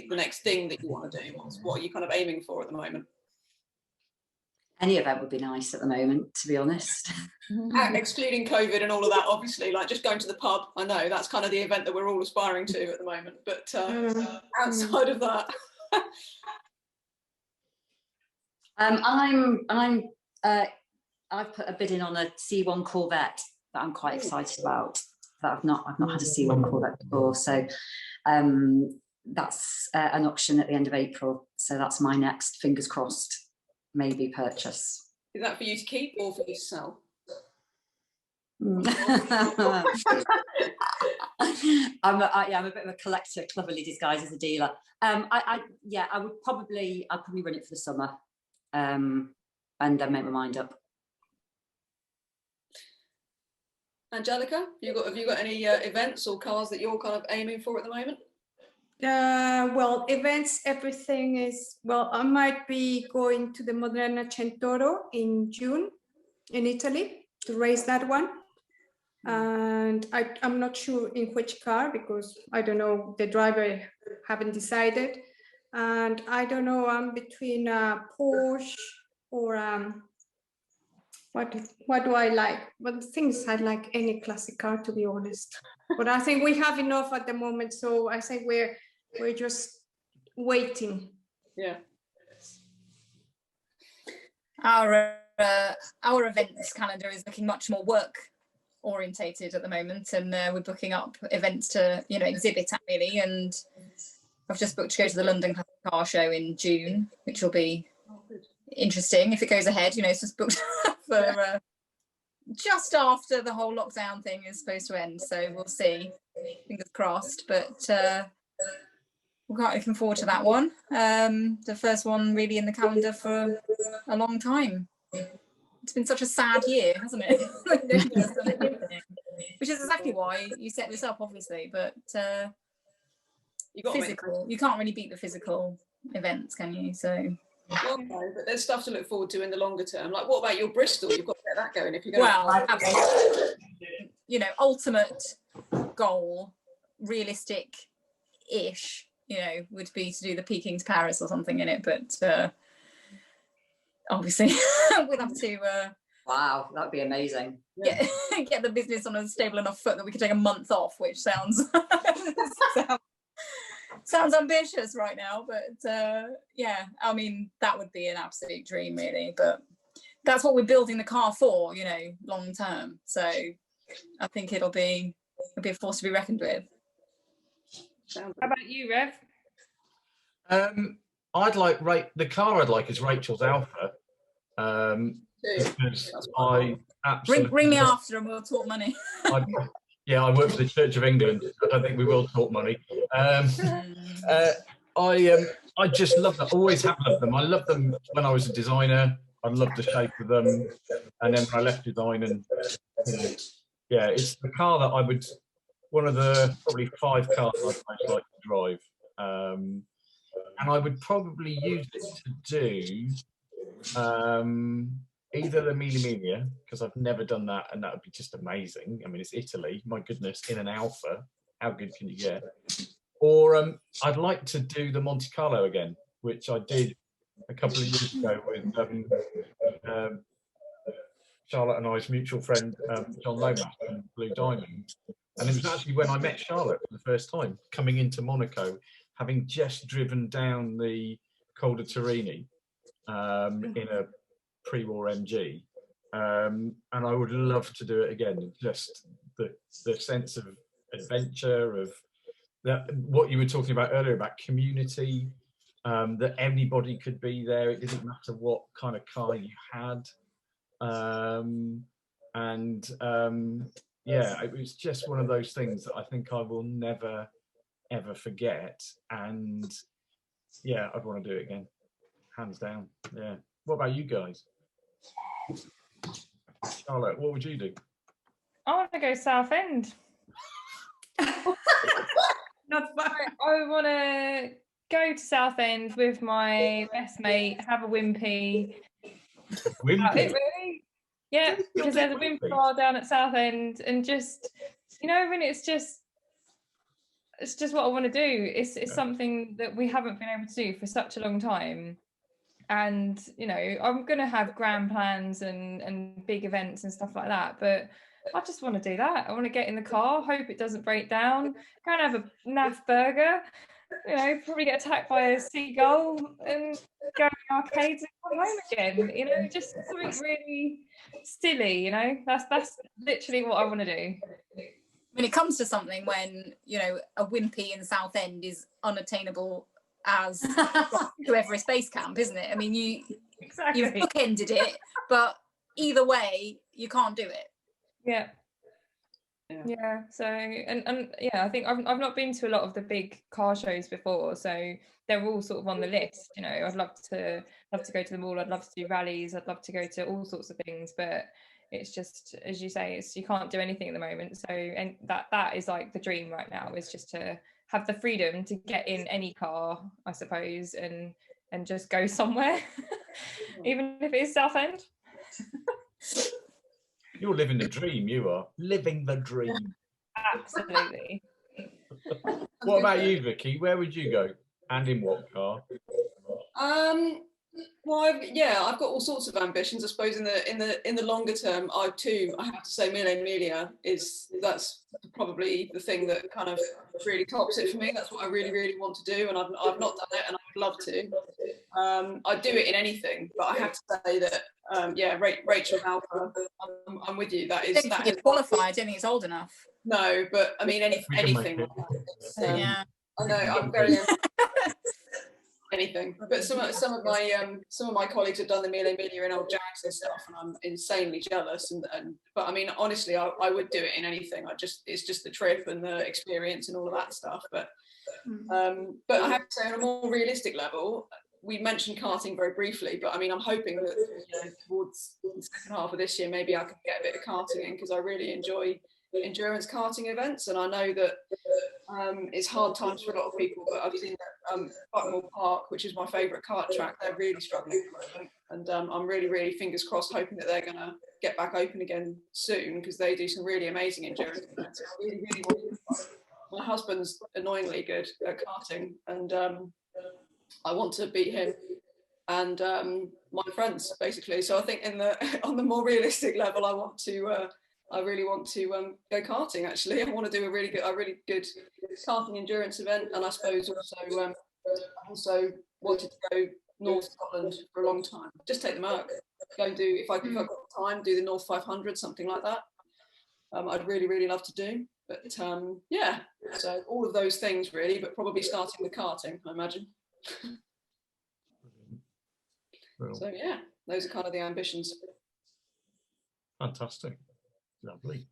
next thing that you want to do? What are you kind of aiming for at the moment? Any event would be nice at the moment, to be honest. Excluding COVID and all of that, obviously, like just going to the pub. I know that's kind of the event that we're all aspiring to at the moment, but outside of that. I've put a bid in on a C1 Corvette that I'm quite excited about. That I've not had a C1 Corvette before, so that's an auction at the end of April. So that's my next, fingers crossed, maybe purchase. Is that for you to keep or for you to sell? I'm a bit of a collector, cleverly disguised as a dealer. I'd probably run it for the summer, and then make my mind up. Angelica, have you got any events or cars that you're kind of aiming for at the moment? Well, events, everything is, well, I might be going to the Moderna Centauro in June in Italy to race that one. And I'm not sure in which car, because I don't know, the driver haven't decided. And I don't know, I'm between a Porsche or what do I like? Well, the thing is, I like any classic car, to be honest. But I think we have enough at the moment, so I think we're just waiting. Yeah. Our events calendar is looking much more work orientated at the moment, and we're booking up events to exhibit at really. And I've just booked to go to the London Car Show in June, which will be interesting if it goes ahead. It's just booked for just after the whole lockdown thing is supposed to end, so we'll see, fingers crossed. But we're quite looking forward to that one, the first one really in the calendar for a long time. It's been such a sad year, hasn't it? Which is exactly why you set this up, obviously, but you can't really beat the physical events, can you? So well, no, but there's stuff to look forward to in the longer term. Like, what about your Bristol? You've got to get that going if you're going. Well, absolutely. Ultimate goal, realistic-ish, would be to do the Peking to Paris or something in it. But obviously, we'll have to. Wow, that'd be amazing. Get the business on a stable enough foot that we could take a month off, which sounds. Sounds ambitious right now, but I mean, that would be an absolute dream really, but that's what we're building the car for, long term. So I think it'll be a force to be reckoned with. How about you, Rev? I'd like the car I'd like is Rachel's Alpha, because I absolutely ring me after and we'll talk money. I work for the Church of England. I don't think we will talk money. I just love them. Always have loved them. I loved them when I was a designer. I loved the shape of them, and then when I left design, and it's the car that I would. One of the probably 5 cars I'd most like to drive, and I would probably use it to do. Either the Mille Miglia, because I've never done that, and that would be just amazing. I mean, it's Italy, my goodness, in an Alpha. How good can you get? Or I'd like to do the Monte Carlo again, which I did a couple of years ago with Charlotte and I's mutual friend, John Lomas from Blue Diamond. And it was actually when I met Charlotte for the first time, coming into Monaco, having just driven down the Col de Torini in a pre-war MG. And I would love to do it again. Just the sense of adventure, of that, what you were talking about earlier about community, that anybody could be there. It didn't matter what kind of car you had. Yeah, it was just one of those things that I think I will never ever forget. And yeah, I'd want to do it again, hands down. Yeah. What about you guys? Charlotte, what would you do? I want to go Southend. Not far. I want to go to Southend with my best mate, have a wimpy. Wimpy? Really? Yeah, because there's a wimpy bar down at Southend, and just, you know, when it's just what I want to do. It's something that we haven't been able to do for such a long time. And, you know, I'm going to have grand plans and big events and stuff like that, but I just want to do that. I want to get in the car, hope it doesn't break down, go and have a naff burger, you know, probably get attacked by a seagull and go in the arcades and come home again, you know, just something really silly, you know, that's literally what I want to do. When it comes to something when, you know, a wimpy in Southend is unattainable as to Everest Base Camp, isn't it? I mean, you've bookended it, but either way, you can't do it. Yeah. So and yeah, I think I've not been to a lot of the big car shows before, so they're all sort of on the list. You know, I'd love to go to them all. I'd love to do rallies. I'd love to go to all sorts of things, but it's just, as you say, you can't do anything at the moment. So, and that is like the dream right now, is just to have the freedom to get in any car, I suppose, and just go somewhere, even if it is Southend. You're living the dream, you are. Living the dream. Absolutely. What about you, Vicky? Where would you go? And in what car? Well, I've got all sorts of ambitions. I suppose in the longer term, I have to say Mille Miglia that's probably the thing that kind of really tops it for me. That's what I really, really want to do, and I've not done it, and I would love to. I'd do it in anything, but I have to say that Rachel Alpha, I'm with you. That is qualified. I don't think it's old enough. No, but I mean anything. Yeah. I know. I'm very. Anything, but some of my colleagues have done the Mille Miglia in old Jags and stuff, and I'm insanely jealous. But I mean, honestly, I would do it in anything. It's just the trip and the experience and all of that stuff. But I have to say, on a more realistic level, we mentioned karting very briefly, but I mean, I'm hoping that, you know, towards the second half of this year, maybe I could get a bit of karting in, because I really enjoy endurance karting events, and I know that it's hard times for a lot of people, but I've seen that Buckmore Park, which is my favourite kart track, they're really struggling at the moment, and I'm really, really fingers crossed, hoping that they're going to get back open again soon, because they do some really amazing endurance events. I really, really want to. My husband's annoyingly good at karting, and I want to beat him and my friends, basically. So I think on the more realistic level, I really want to go karting. Actually, I want to do a really good karting endurance event, and I suppose also wanted to go North Scotland for a long time. Just take the Merc, go and do, if I've got time, do the North 500, something like that. I'd really, really love to do. But yeah, so all of those things really, but probably starting with karting, I imagine. So yeah, those are kind of the ambitions. Fantastic. Lovely.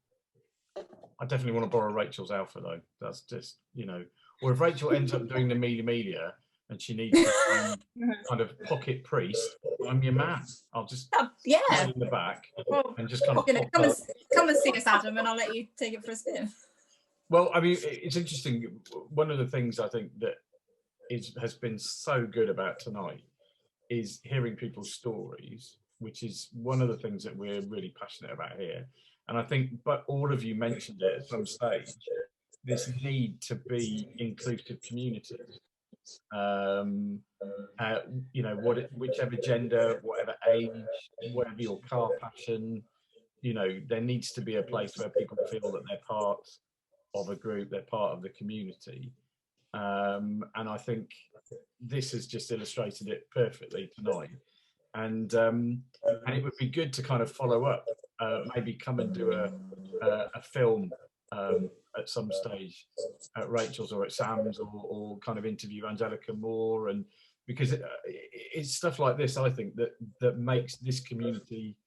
I definitely want to borrow Rachel's Alpha though. That's just, you know, or if Rachel ends up doing the Mille Miglia and she needs to kind of pocket priest, I'm your man. I'll just in the back and just kind of come and see us, Adam, and I'll let you take it for a spin. Well, I mean, it's interesting. One of the things I think that has been so good about tonight is hearing people's stories, which is one of the things that we're really passionate about here. And I think, but all of you mentioned it at some stage, this need to be inclusive communities. you know, whichever gender, whatever age, whatever your car passion, you know, there needs to be a place where people feel that they're part of a group, they're part of the community. And I think this has just illustrated it perfectly tonight. And it would be good to kind of follow up, maybe come and do a film at some stage at Rachel's or at Sam's, or kind of interview Angelica more, and because it's stuff like this, I think, that makes this community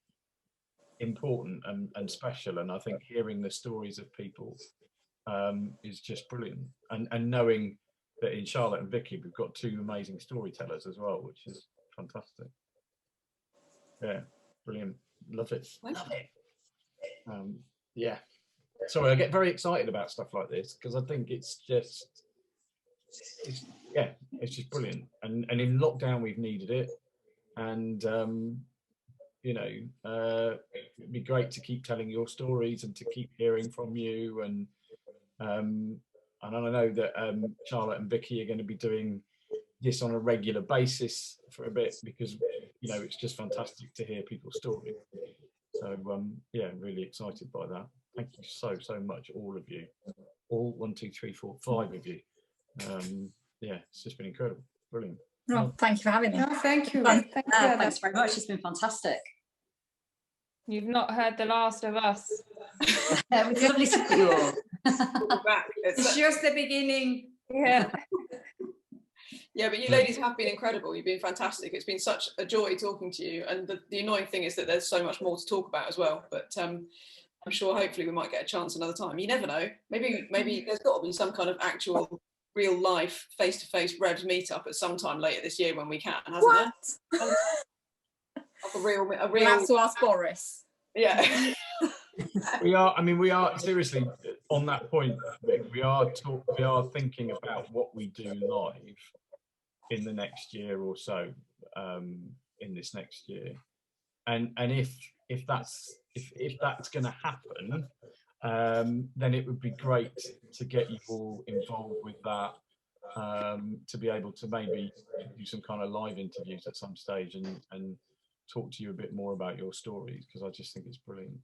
important and special. And I think hearing the stories of people is just brilliant, and knowing that in Charlotte and Vicky we've got two amazing storytellers as well, which is fantastic. Yeah, brilliant. Love it. Love it. Yeah. Sorry, I get very excited about stuff like this because I think it's just brilliant. And in lockdown we've needed it, and you know, it'd be great to keep telling your stories and to keep hearing from you. And I know that Charlotte and Vicky are going to be doing this on a regular basis for a bit, because you know, it's just fantastic to hear people's stories. So yeah, really excited by that. Thank you so much, all of you, all 1, 2, 3, 4, 5 of you. Yeah, it's just been incredible. Brilliant. Well, thank you for having me. No, thank you. Thanks very much. It's been fantastic. You've not heard the last of us. It was lovely to see you all. It's just the beginning. Yeah. Yeah, but you ladies have been incredible. You've been fantastic. It's been such a joy talking to you. And the annoying thing is that there's so much more to talk about as well. But I'm sure hopefully we might get a chance another time. You never know. Maybe there's got to be some kind of actual real life face-to-face Revs meetup at some time later this year when we can, hasn't there? A real. We'll have to ask Boris. Yeah. We are seriously on that point, Vic. We are thinking about what we do live in the next year or so, in this next year, and if that's going to happen, then it would be great to get you all involved with that, to be able to maybe do some kind of live interviews at some stage and talk to you a bit more about your stories, because I just think it's brilliant.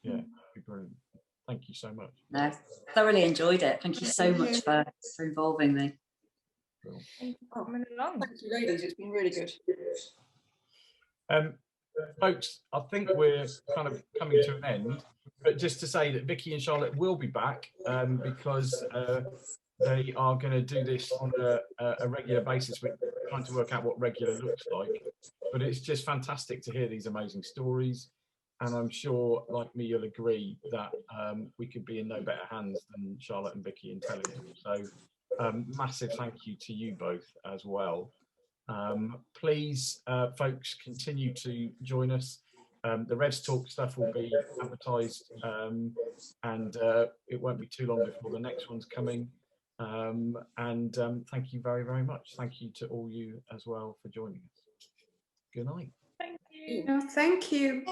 Yeah, it'd be brilliant. Thank you so much. No, thoroughly enjoyed it. Thank you so much for involving me. Thank you for coming along. Thank you, ladies. It's been really good. Folks, I think we're kind of coming to an end, but just to say that Vicky and Charlotte will be back, because they are going to do this on a regular basis. We're trying to work out what regular looks like, but it's just fantastic to hear these amazing stories. And I'm sure, like me, you'll agree that we could be in no better hands than Charlotte and Vicky in telling them. So massive thank you to you both as well. Please, folks, continue to join us. The REVTALK stuff will be advertised, and it won't be too long before the next one's coming. And thank you very, very much. Thank you to all you as well for joining us. Good night. Thank you. No, thank you.